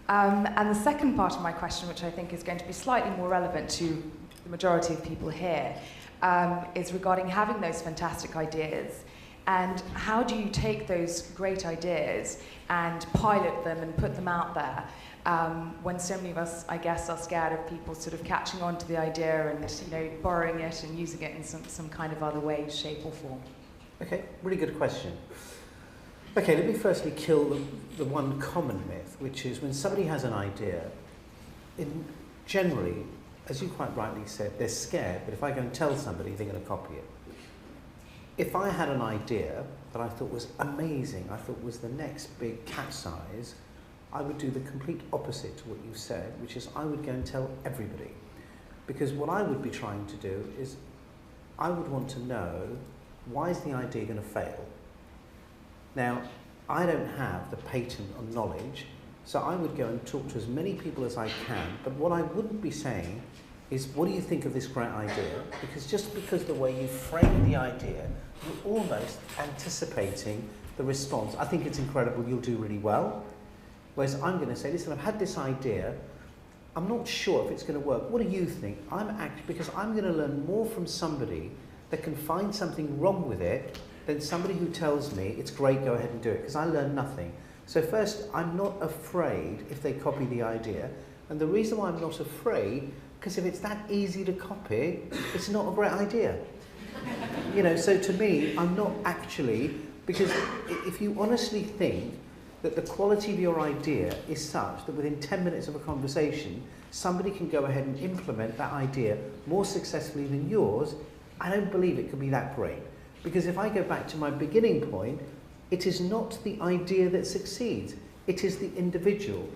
And the second part of my question, which I think is going to be slightly more relevant to the majority of people here, is regarding having those fantastic ideas, and how do you take those great ideas and pilot them and put them out there, when so many of us, I guess, are scared of people sort of catching on to the idea and, borrowing it and using it in some kind of other way, shape or form? Okay, really good question. Okay, let me firstly kill the one common myth, which is when somebody has an idea, generally, as you quite rightly said, they're scared, but if I go and tell somebody, they're going to copy it. If I had an idea that I thought was amazing, I thought was the next big capsize, I would do the complete opposite to what you said, which is I would go and tell everybody. Because what I would be trying to do is I would want to know, why is the idea going to fail? Now, I don't have the patent on knowledge, so I would go and talk to as many people as I can, but what I wouldn't be saying is, what do you think of this great idea? Because just because the way you frame the idea, you're almost anticipating the response. I think it's incredible, you'll do really well. Whereas I'm going to say, listen, I've had this idea, I'm not sure if it's going to work. What do you think? Because I'm going to learn more from somebody that can find something wrong with it than somebody who tells me it's great, go ahead and do it, because I learn nothing. So first, I'm not afraid if they copy the idea. And the reason why I'm not afraid, because if it's that easy to copy, it's not a great idea. You know, so to me, I'm not actually, because if you honestly think that the quality of your idea is such that within 10 minutes of a conversation, somebody can go ahead and implement that idea more successfully than yours, I don't believe it could be that great. Because if I go back to my beginning point, it is not the idea that succeeds, it is the individual.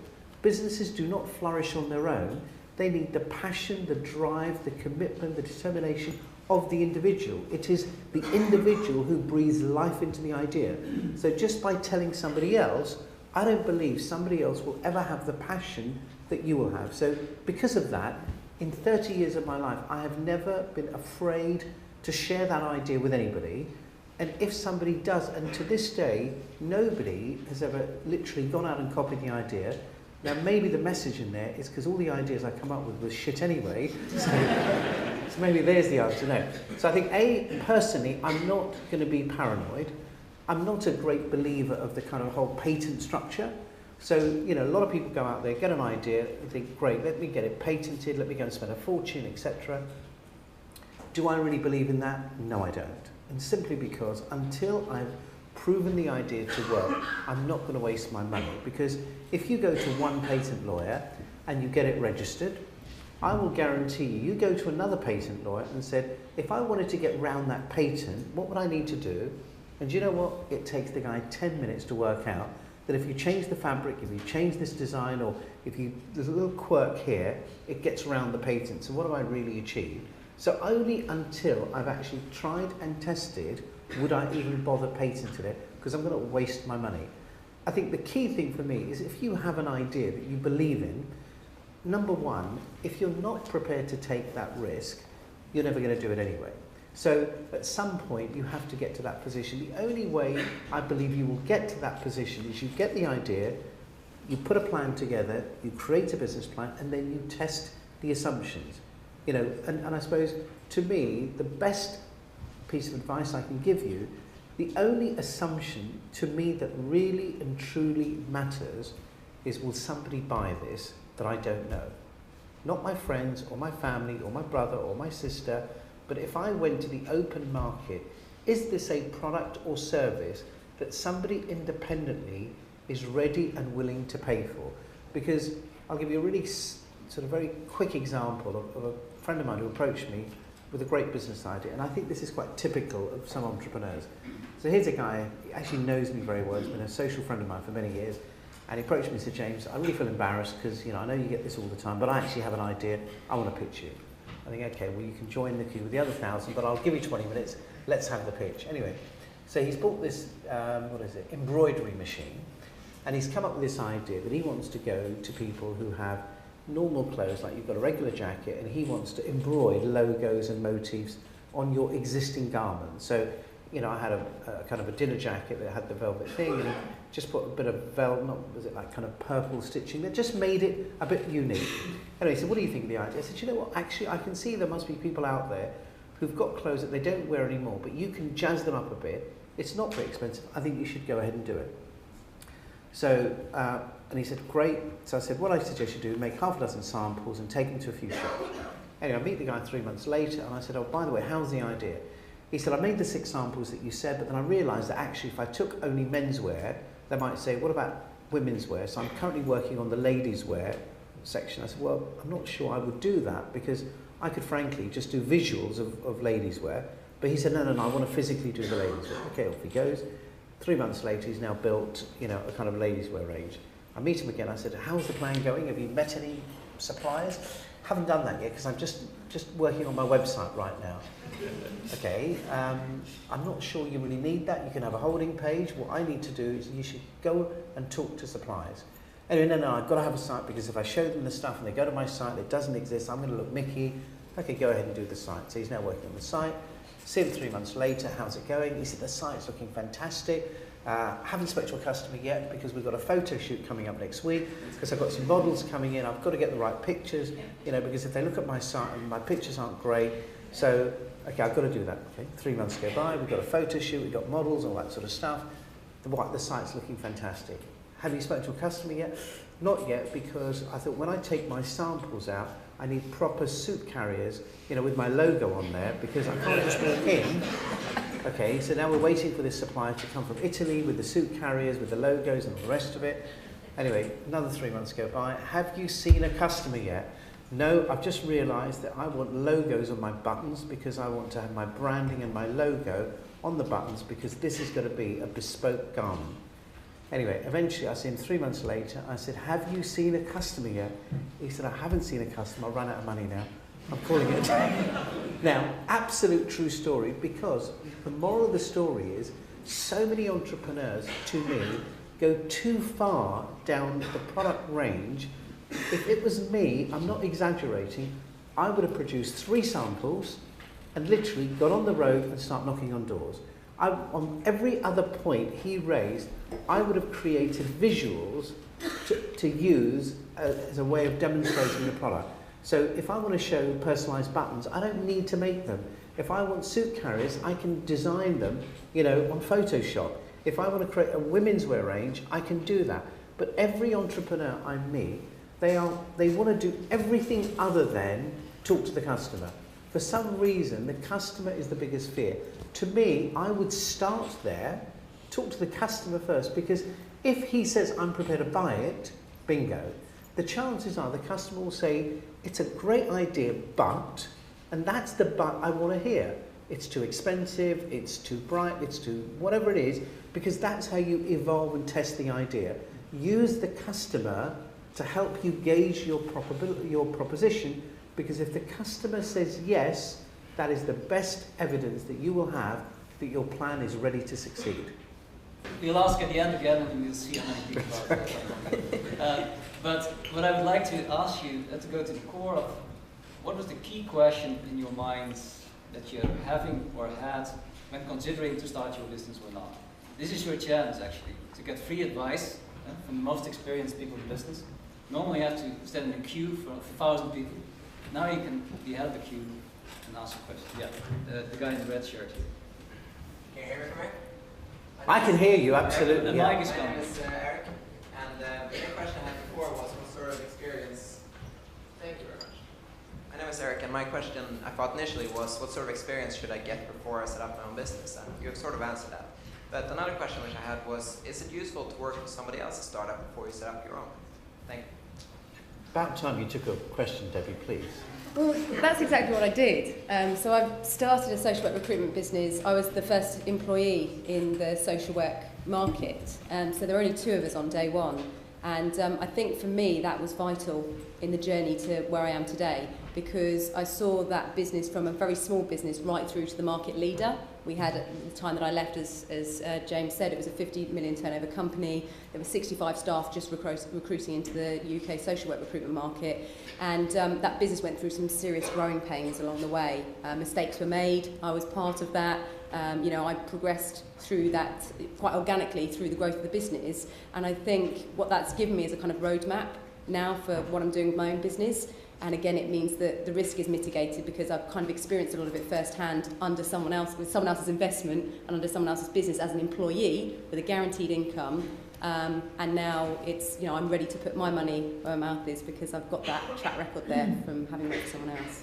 Businesses do not flourish on their own. They need the passion, the drive, the commitment, the determination of the individual. It is the individual who breathes life into the idea. So just by telling somebody else, I don't believe somebody else will ever have the passion that you will have. So because of that, in 30 years of my life, I have never been afraid to share that idea with anybody. And if somebody does, and to this day, nobody has ever literally gone out and copied the idea. Now, maybe the message in there is because all the ideas I come up with was shit anyway. So maybe there's the answer. No. So I think, personally, I'm not going to be paranoid. I'm not a great believer of the kind of whole patent structure. So, you know, a lot of people go out there, get an idea, and think, great, let me get it patented, let me go and spend a fortune, etc. Do I really believe in that? No, I don't. And simply because until I've proven the idea to work, I'm not going to waste my money. Because if you go to one patent lawyer and you get it registered, I will guarantee you go to another patent lawyer and said, if I wanted to get round that patent, what would I need to do? And do you know what? It takes the guy 10 minutes to work out that if you change the fabric, if you change this design, or if you, there's a little quirk here, it gets around the patent. So what have I really achieved? So only until I've actually tried and tested would I even bother patenting it, because I'm going to waste my money. I think the key thing for me is if you have an idea that you believe in, number one, if you're not prepared to take that risk, you're never going to do it anyway. So at some point you have to get to that position. The only way I believe you will get to that position is you get the idea, you put a plan together, you create a business plan, and then you test the assumptions. You know, and I suppose to me the best piece of advice I can give you, the only assumption to me that really and truly matters is, will somebody buy this that I don't know? Not my friends or my family or my brother or my sister, but if I went to the open market, is this a product or service that somebody independently is ready and willing to pay for? Because I'll give you a really sort of very quick example of a friend of mine who approached me with a great business idea, and I think this is quite typical of some entrepreneurs. So here's a guy, he actually knows me very well, he's been a social friend of mine for many years, and he approached me and said, James, I really feel embarrassed because, you know, I know you get this all the time, but I actually have an idea, I want to pitch you. I think, okay, well, you can join the queue with the other 1,000, but I'll give you 20 minutes, let's have the pitch. Anyway, so he's bought this, embroidery machine, and he's come up with this idea that he wants to go to people who have normal clothes, like you've got a regular jacket, and he wants to embroider logos and motifs on your existing garments. So, you know, I had a kind of a dinner jacket that had the velvet thing, and he just put a bit of velvet, was it like kind of purple stitching, that just made it a bit unique. Anyway, he said, what do you think of the idea? I said, you know what, actually, I can see there must be people out there who've got clothes that they don't wear anymore, but you can jazz them up a bit. It's not very expensive. I think you should go ahead and do it. So, and he said, great. So I said, what I suggest you do, make half a dozen samples and take them to a few shops. Anyway, I meet the guy 3 months later, and I said, oh, by the way, how's the idea? He said, I made the 6 samples that you said, but then I realised that actually if I took only menswear, they might say, what about women's wear? So I'm currently working on the ladies' wear section. I said, well, I'm not sure I would do that, because I could frankly just do visuals of ladies' wear. But he said, no, I want to physically do the ladies' wear. Okay, off he goes. 3 months later, he's now built, you know, a kind of ladies' wear range. I meet him again. I said, how's the plan going? Have you met any suppliers? Haven't done that yet because I'm just working on my website right now. Okay, I'm not sure you really need that. You can have a holding page. What I need to do is you should go and talk to suppliers. Anyway, no, I've got to have a site, because if I show them the stuff and they go to my site, it doesn't exist, I'm going to look Mickey. Okay, go ahead and do the site. So he's now working on the site. See him 3 months later, how's it going? He said, the site's looking fantastic. Haven't spoken to a customer yet because we've got a photo shoot coming up next week, because I've got some models coming in. I've got to get the right pictures, you know, because if they look at my site and my pictures aren't great, so, okay, I've got to do that. Okay, 3 months go by, we've got a photo shoot, we've got models, all that sort of stuff. The site's looking fantastic. Have you spoken to a customer yet? Not yet, because I thought when I take my samples out, I need proper suit carriers, you know, with my logo on there, because I can't just walk in. Okay, so now we're waiting for this supplier to come from Italy with the suit carriers, with the logos and all the rest of it. Anyway, another 3 months go by. Have you seen a customer yet? No, I've just realised that I want logos on my buttons because I want to have my branding and my logo on the buttons because this is going to be a bespoke garment. Anyway, eventually I see him 3 months later. I said, have you seen a customer yet? He said, I haven't seen a customer. I've run out of money now. I'm calling it a day. Now, absolute true story, because the moral of the story is so many entrepreneurs, to me, go too far down the product range. If it was me, I'm not exaggerating, I would have produced 3 samples and literally got on the road and start knocking on doors. On every other point he raised, I would have created visuals to use as a way of demonstrating the product. So if I want to show personalised buttons, I don't need to make them. If I want suit carriers, I can design them, you know, on Photoshop. If I want to create a women's wear range, I can do that. But every entrepreneur I meet, they want to do everything other than talk to the customer. For some reason, the customer is the biggest fear. To me, I would start there, talk to the customer first, because if he says, I'm prepared to buy it, bingo, the chances are the customer will say, it's a great idea, but, and that's the but I want to hear. It's too expensive, it's too bright, it's too whatever it is, because that's how you evolve and test the idea. Use the customer to help you gauge your proposition, because if the customer says yes, that is the best evidence that you will have that your plan is ready to succeed. We'll ask at the end again and we'll see how many people are. But what I would like to ask you, to go to the core of, what was the key question in your minds that you're having or had when considering to start your business or not? This is your chance, actually, to get free advice from the most experienced people in business. Normally you have to stand in a queue for 1,000 people. Now you can be ahead of the queue and ask a question. Yeah, the guy in the red shirt here. Can you hear me from here? I can hear you, absolutely. The mic is coming. My name is Eric, and the question I had before was what sort of experience... Thank you very much. My name is Eric, and my question I thought initially was what sort of experience should I get before I set up my own business? And you have sort of answered that. But another question which I had was, is it useful to work with somebody else's startup before you set up your own? Thank you. About time you took a question, Debbie, please. Well, that's exactly what I did. So I started a social work recruitment business. I was the first employee in the social work market. So there were only 2 of us on day one. And I think for me that was vital in the journey to where I am today, because I saw that business from a very small business right through to the market leader. We had, at the time that I left, as James said, it was a 50 million turnover company. There were 65 staff just recruiting into the UK social work recruitment market. And that business went through some serious growing pains along the way. Mistakes were made. I was part of that. You know, I progressed through that quite organically through the growth of the business. And I think what that's given me is a kind of roadmap now for what I'm doing with my own business. And again, it means that the risk is mitigated because I've kind of experienced a lot of it firsthand under someone else, with someone else's investment and under someone else's business as an employee with a guaranteed income. And now it's, you know, I'm ready to put my money where my mouth is because I've got that track record there from having worked for someone else.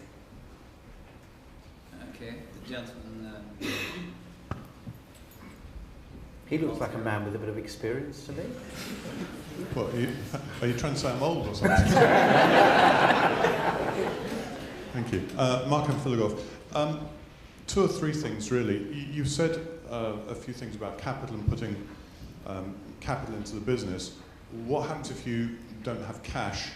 Okay, the gentleman. He looks like a man with a bit of experience to me. What, are you trying to say I'm old or something? Thank you. Mark and Filigov. 2 or 3 things, really. You said a few things about capital and putting capital into the business. What happens if you don't have cash,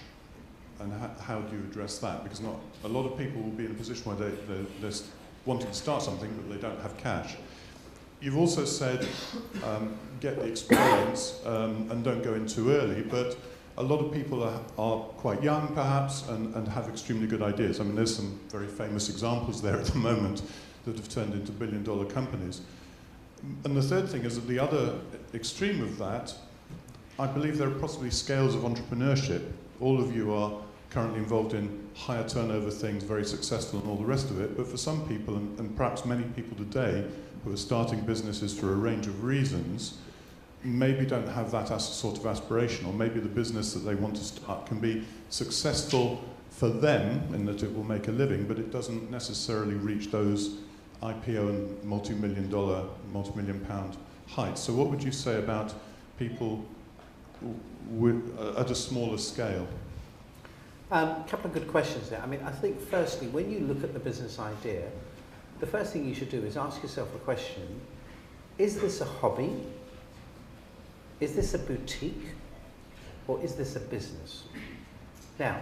and how do you address that? Because not a lot of people will be in a position where they're wanting to start something, but they don't have cash. You've also said get the experience and don't go in too early, but a lot of people are quite young perhaps and have extremely good ideas. I mean, there's some very famous examples there at the moment that have turned into billion-dollar companies. And the third thing is at the other extreme of that, I believe there are possibly scales of entrepreneurship. All of you are currently involved in higher turnover things, very successful and all the rest of it, but for some people, and perhaps many people today, who are starting businesses for a range of reasons, maybe don't have that as a sort of aspiration, or maybe the business that they want to start can be successful for them in that it will make a living, but it doesn't necessarily reach those IPO and multi-million pound heights. So what would you say about people at a smaller scale? A couple of good questions there. I mean, I think firstly, when you look at the business idea, the first thing you should do is ask yourself a question: is this a hobby? Is this a boutique? Or is this a business? Now,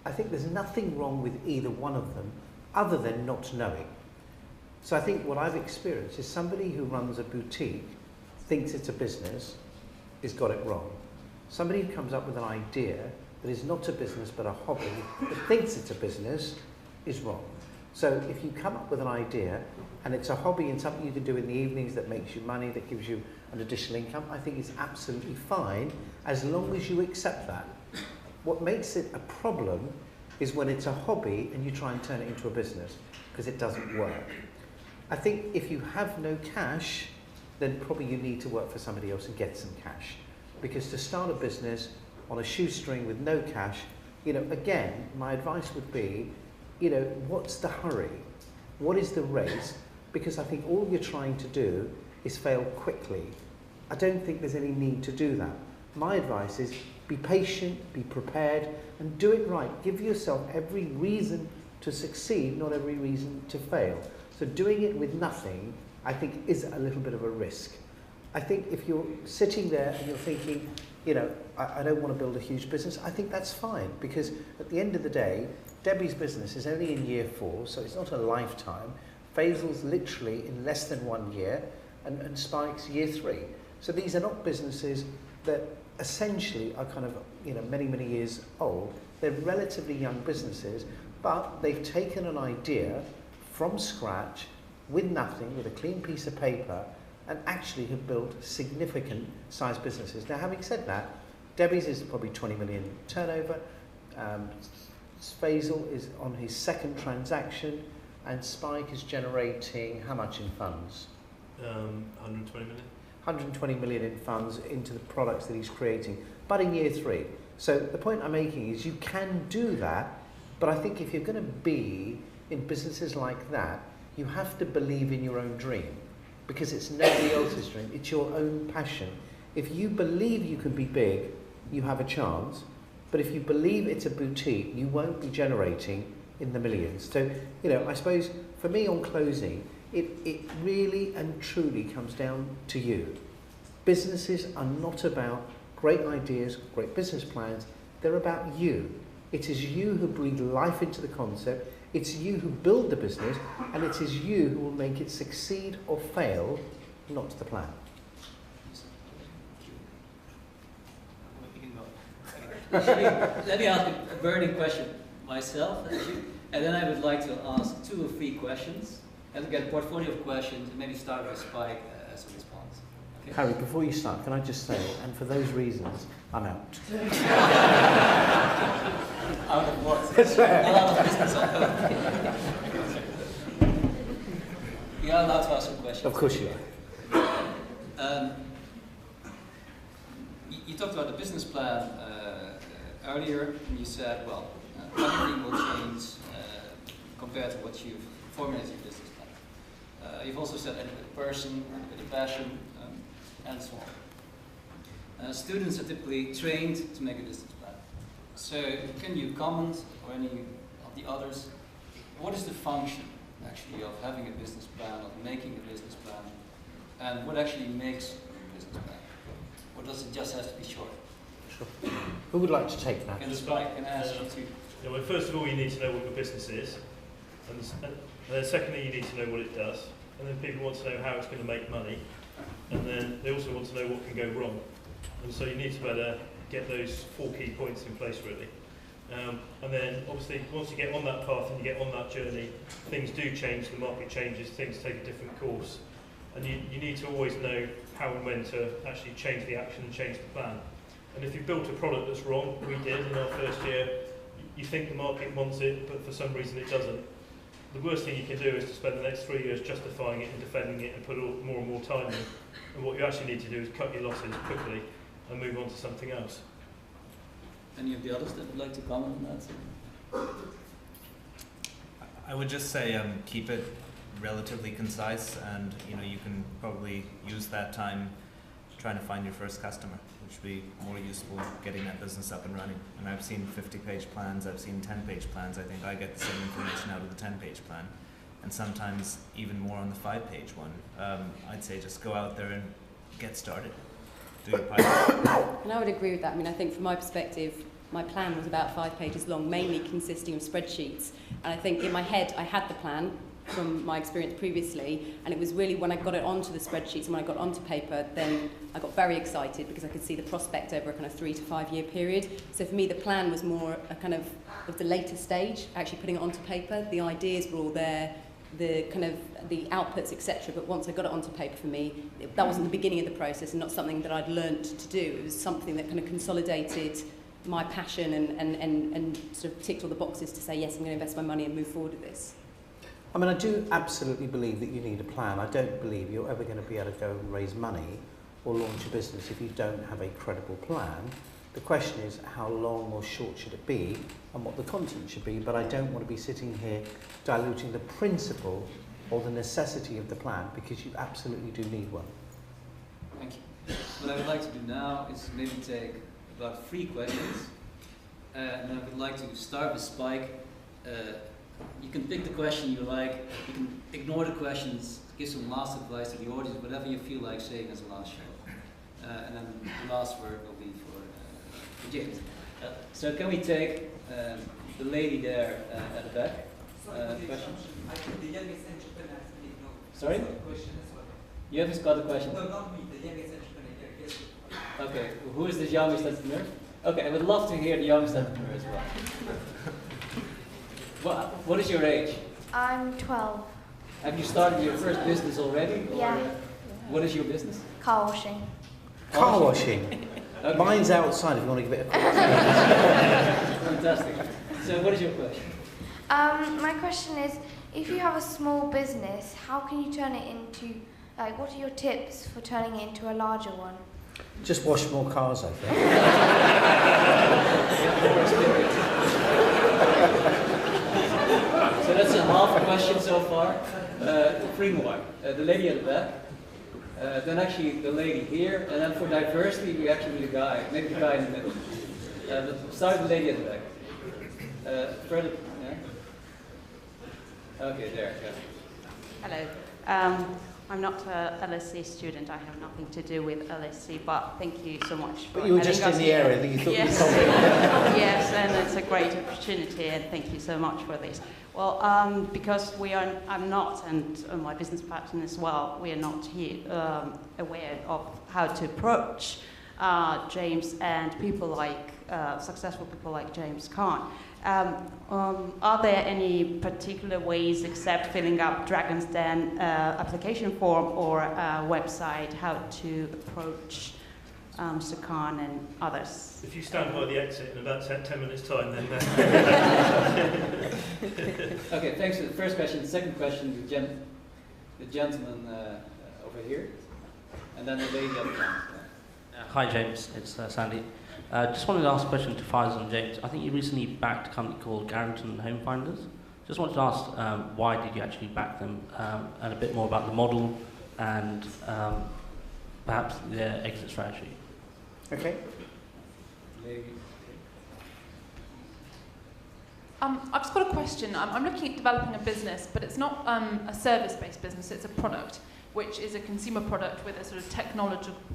I think there's nothing wrong with either one of them other than not knowing. So I think what I've experienced is somebody who runs a boutique thinks it's a business has got it wrong. Somebody who comes up with an idea that is not a business but a hobby that thinks it's a business is wrong. So if you come up with an idea and it's a hobby and something you can do in the evenings that makes you money, that gives you an additional income, I think it's absolutely fine as long as you accept that. What makes it a problem is when it's a hobby and you try and turn it into a business, because it doesn't work. I think if you have no cash, then probably you need to work for somebody else and get some cash. Because to start a business on a shoestring with no cash, you know, again, my advice would be, you know, what's the hurry? What is the race? Because I think all you're trying to do is fail quickly. I don't think there's any need to do that. My advice is be patient, be prepared, and do it right. Give yourself every reason to succeed, not every reason to fail. So doing it with nothing, I think, is a little bit of a risk. I think if you're sitting there and you're thinking, you know, I don't want to build a huge business, I think that's fine, because at the end of the day, Debbie's business is only in year 4, so it's not a lifetime. Faisal's literally in less than 1 year, and Spike's year 3. So these are not businesses that essentially are kind of, you know, many, many years old. They're relatively young businesses, but they've taken an idea from scratch with nothing, with a clean piece of paper, and actually have built significant sized businesses. Now, having said that, Debbie's is probably 20 million turnover. Faisal is on his 2nd transaction, and Spike is generating how much in funds? 120 million. 120 million in funds into the products that he's creating, but in year 3. So the point I'm making is you can do that, but I think if you're going to be in businesses like that, you have to believe in your own dream, because it's nobody else's dream, it's your own passion. If you believe you can be big, you have a chance, but if you believe it's a boutique, you won't be generating in the millions. So, you know, I suppose for me on closing, it really and truly comes down to you. Businesses are not about great ideas, great business plans, they're about you. It is you who breathe life into the concept, it's you who build the business, and it is you who will make it succeed or fail, not the plan. Let me ask a burning question myself, actually, and then I would like to ask 2 or 3 questions, and get a portfolio of questions, and maybe start with Spike as a response. Okay? Harry, before you start, can I just say, and for those reasons, I'm out. Out of what? Not out of business, I hope. You're allowed to ask some questions. Of course you are. You talked about the business plan earlier, and you said, well, everything will change compared to what you've formulated your business plan. You've also said any person, any passion, and so on. Students are typically trained to make a business plan. So can you comment, or any of the others, what is the function actually of having a business plan, of making a business plan, and what actually makes a business plan? Or does it just have to be short? Sure. Who would like to take that? And Spike can ask you too. Yeah, well, first of all, you need to know what your business is, and then secondly, you need to know what it does, and then people want to know how it's going to make money, and then they also want to know what can go wrong. And so you need to better get those 4 key points in place, really. And then, obviously, once you get on that path and you get on that journey, things do change, the market changes, things take a different course. And you need to always know how and when to actually change the action and change the plan. And if you've built a product that's wrong, we did in our first year, you think the market wants it, but for some reason it doesn't. The worst thing you can do is to spend the next 3 years justifying it and defending it and put more and more time in. And what you actually need to do is cut your losses quickly and move on to something else. Any of the others that would like to comment on that? I would just say keep it relatively concise, and you can probably use that time trying to find your first customer, which would be more useful getting that business up and running. And I've seen 50-page plans, I've seen 10-page plans. I think I get the same information out of the 10-page plan, and sometimes even more on the 5-page one. I'd say just go out there and get started. Do your pilot. And I would agree with that. I mean, I think from my perspective, my plan was about 5 pages long, mainly consisting of spreadsheets. And I think in my head, I had the plan from my experience previously, and it was really when I got it onto the spreadsheets and when I got onto paper, then I got very excited because I could see the prospect over a kind of 3 to 5 year period. So for me, the plan was more a kind of the later stage, actually putting it onto paper. The ideas were all there, the kind of the outputs, etc. But once I got it onto paper, for me, that wasn't the beginning of the process and not something that I'd learnt to do. It was something that kind of consolidated my passion and sort of ticked all the boxes to say, yes, I'm going to invest my money and move forward with this. I mean, I do absolutely believe that you need a plan. I don't believe you're ever going to be able to go and raise money or launch a business if you don't have a credible plan. The question is how long or short should it be and what the content should be, but I don't want to be sitting here diluting the principle or the necessity of the plan, because you absolutely do need one. Thank you. What I would like to do now is maybe take about 3 questions, and I would like to start with Spike. You can pick the question you like, you can ignore the questions, give some last advice to the audience, whatever you feel like saying as a last show. And then the last word will be for James. So can we take the lady there at the back? Question? I think the youngest entrepreneur has been ignored. Sorry? Question as well. You haven't got the question? No, not me, the youngest entrepreneur. Yes. Okay, who is the youngest entrepreneur? Okay, I would love to hear the youngest entrepreneur as well. What is your age? I'm 12. Have you started your first business already? Or Yeah. What is your business? Car washing. Car washing? Okay. Mine's outside if you want to give it a call. Fantastic. So what is your question? My question is, if you have a small business, how can you turn it into, like, what are your tips for turning it into a larger one? Just wash more cars, I think. So that's a half a question so far. 3 more. The lady at the back. Then actually the lady here. And then for diversity, we actually the guy. Maybe the guy in the middle. But start with the lady at the back. Further. Yeah? Okay, there. Yeah. Hello. I'm not a LSE student. I have nothing to do with LSE, but thank you so much for But you were just in the area that you thought yes. you told me. Yes, and it's a great opportunity, and thank you so much for this. Well, because I'm not, and my business partner as well, we are not here aware of how to approach James and people like, successful people like James can't. Are there any particular ways, except filling up Dragon's Den application form or a website, how to approach Mr. Khan and others? If you stand by the exit in about 10 minutes' time, then... Okay, thanks for the first question. The second question, the gentleman over here, and then the lady up front. Hi James, it's Sandy. Just wanted to ask a question to Faisal and James. I think you recently backed a company called Garrington Home Finders. Just wanted to ask why did you actually back them, and a bit more about the model and perhaps their exit strategy. Okay. I've just got a question. I'm looking at developing a business, but it's not a service-based business, it's a product, which is a consumer product with a sort of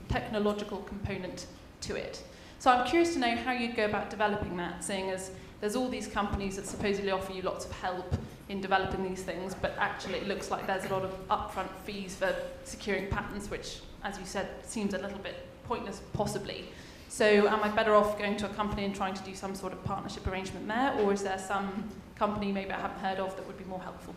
technological component to it. So I'm curious to know how you'd go about developing that, seeing as there's all these companies that supposedly offer you lots of help in developing these things, but actually it looks like there's a lot of upfront fees for securing patents, which, as you said, seems a little bit pointless, possibly. So am I better off going to a company and trying to do some sort of partnership arrangement there, or is there some company maybe I haven't heard of that would be more helpful?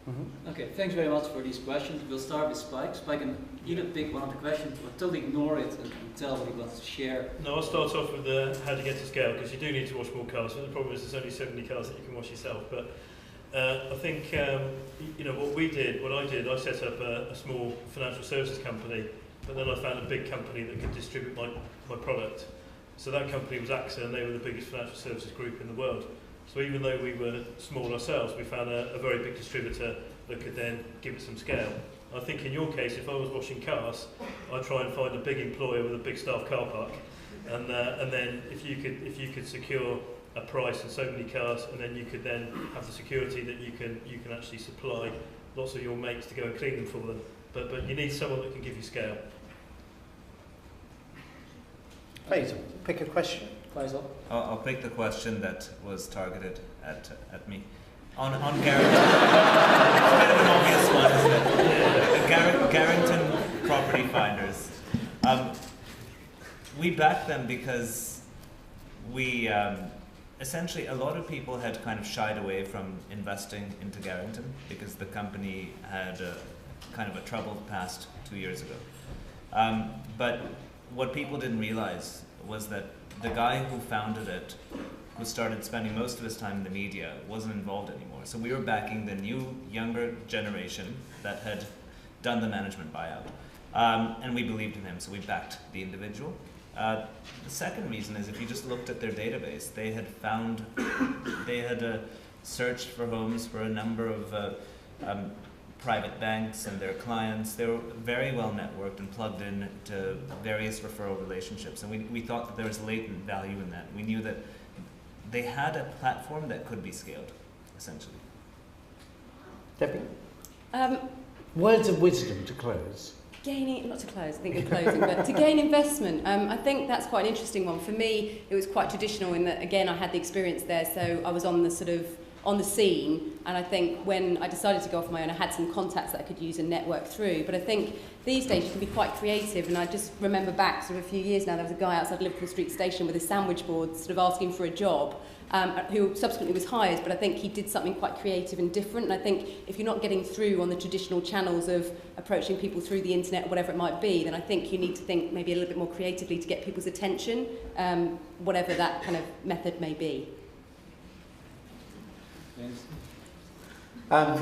Mm-hmm. Okay, thanks very much for these questions. We'll start with Spike. Spike can either pick one of the questions or totally ignore it and tell what he wants to share. No, I'll start off with how to get to scale, because you do need to wash more cars. But the problem is there's only so many cars that you can wash yourself. But I think what I did, I set up a small financial services company, but then I found a big company that could distribute my product. So that company was AXA, and they were the biggest financial services group in the world. So even though we were small ourselves, we found a very big distributor that could then give it some scale. I think in your case, if I was washing cars, I'd try and find a big employer with a big staff car park, and then if you could secure a price and so many cars, and then you could then have the security that you can actually supply lots of your mates to go and clean them for them. But you need someone that can give you scale. Faisal, pick a question. Faisal? I'll pick the question that was targeted at me. On Garrington, it's a bit of an obvious one, isn't it? Garrington Property Finders. We backed them because we, essentially a lot of people had kind of shied away from investing into Garrington because the company had kind of a troubled past 2 years ago. But what people didn't realize was that the guy who founded it, who started spending most of his time in the media, wasn't involved anymore. So we were backing the new, younger generation that had done the management buyout. And we believed in him, so we backed the individual. The second reason is if you just looked at their database, they had searched for homes for a number of private banks and their clients. They were very well networked and plugged in to various referral relationships. And we thought that there was latent value in that. We knew that they had a platform that could be scaled, essentially. Debbie? Words of wisdom to close. Not to close, I think you're closing, but to gain investment, I think that's quite an interesting one. For me, it was quite traditional in that, again, I had the experience there, so I was on the scene, and I think when I decided to go off my own, I had some contacts that I could use and network through. But I think these days you can be quite creative, and I just remember back sort of a few years now, there was a guy outside Liverpool Street Station with a sandwich board sort of asking for a job, who subsequently was hired, but I think he did something quite creative and different. And I think if you're not getting through on the traditional channels of approaching people through the internet or whatever it might be, then I think you need to think maybe a little bit more creatively to get people's attention, whatever that kind of method may be. I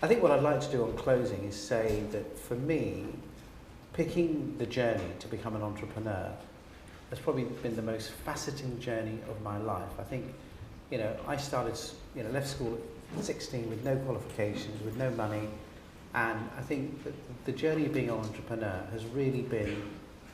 think what I'd like to do on closing is say that for me, picking the journey to become an entrepreneur has probably been the most fascinating journey of my life. I think, I started, left school at 16 with no qualifications, with no money, and I think that the journey of being an entrepreneur has really been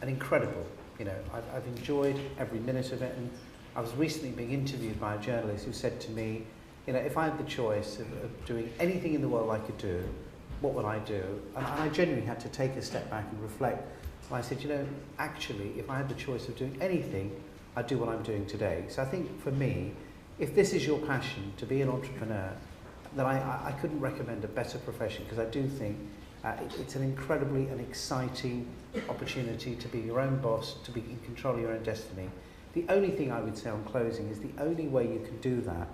an incredible, I've enjoyed every minute of it. And I was recently being interviewed by a journalist who said to me, if I had the choice of doing anything in the world I could do, what would I do? And I genuinely had to take a step back and reflect. And I said, actually, if I had the choice of doing anything, I'd do what I'm doing today. So I think for me, if this is your passion to be an entrepreneur, then I couldn't recommend a better profession, because I do think it's an incredibly and exciting opportunity to be your own boss, to be in control of your own destiny. The only thing I would say on closing is the only way you can do that,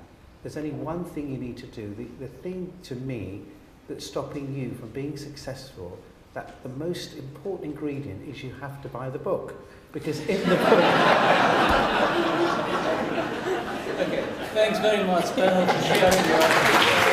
there's only one thing you need to do. The thing to me that's stopping you from being successful, that the most important ingredient is you have to buy the book. Because in the book... Okay, thanks very much, Bernard, for sharing your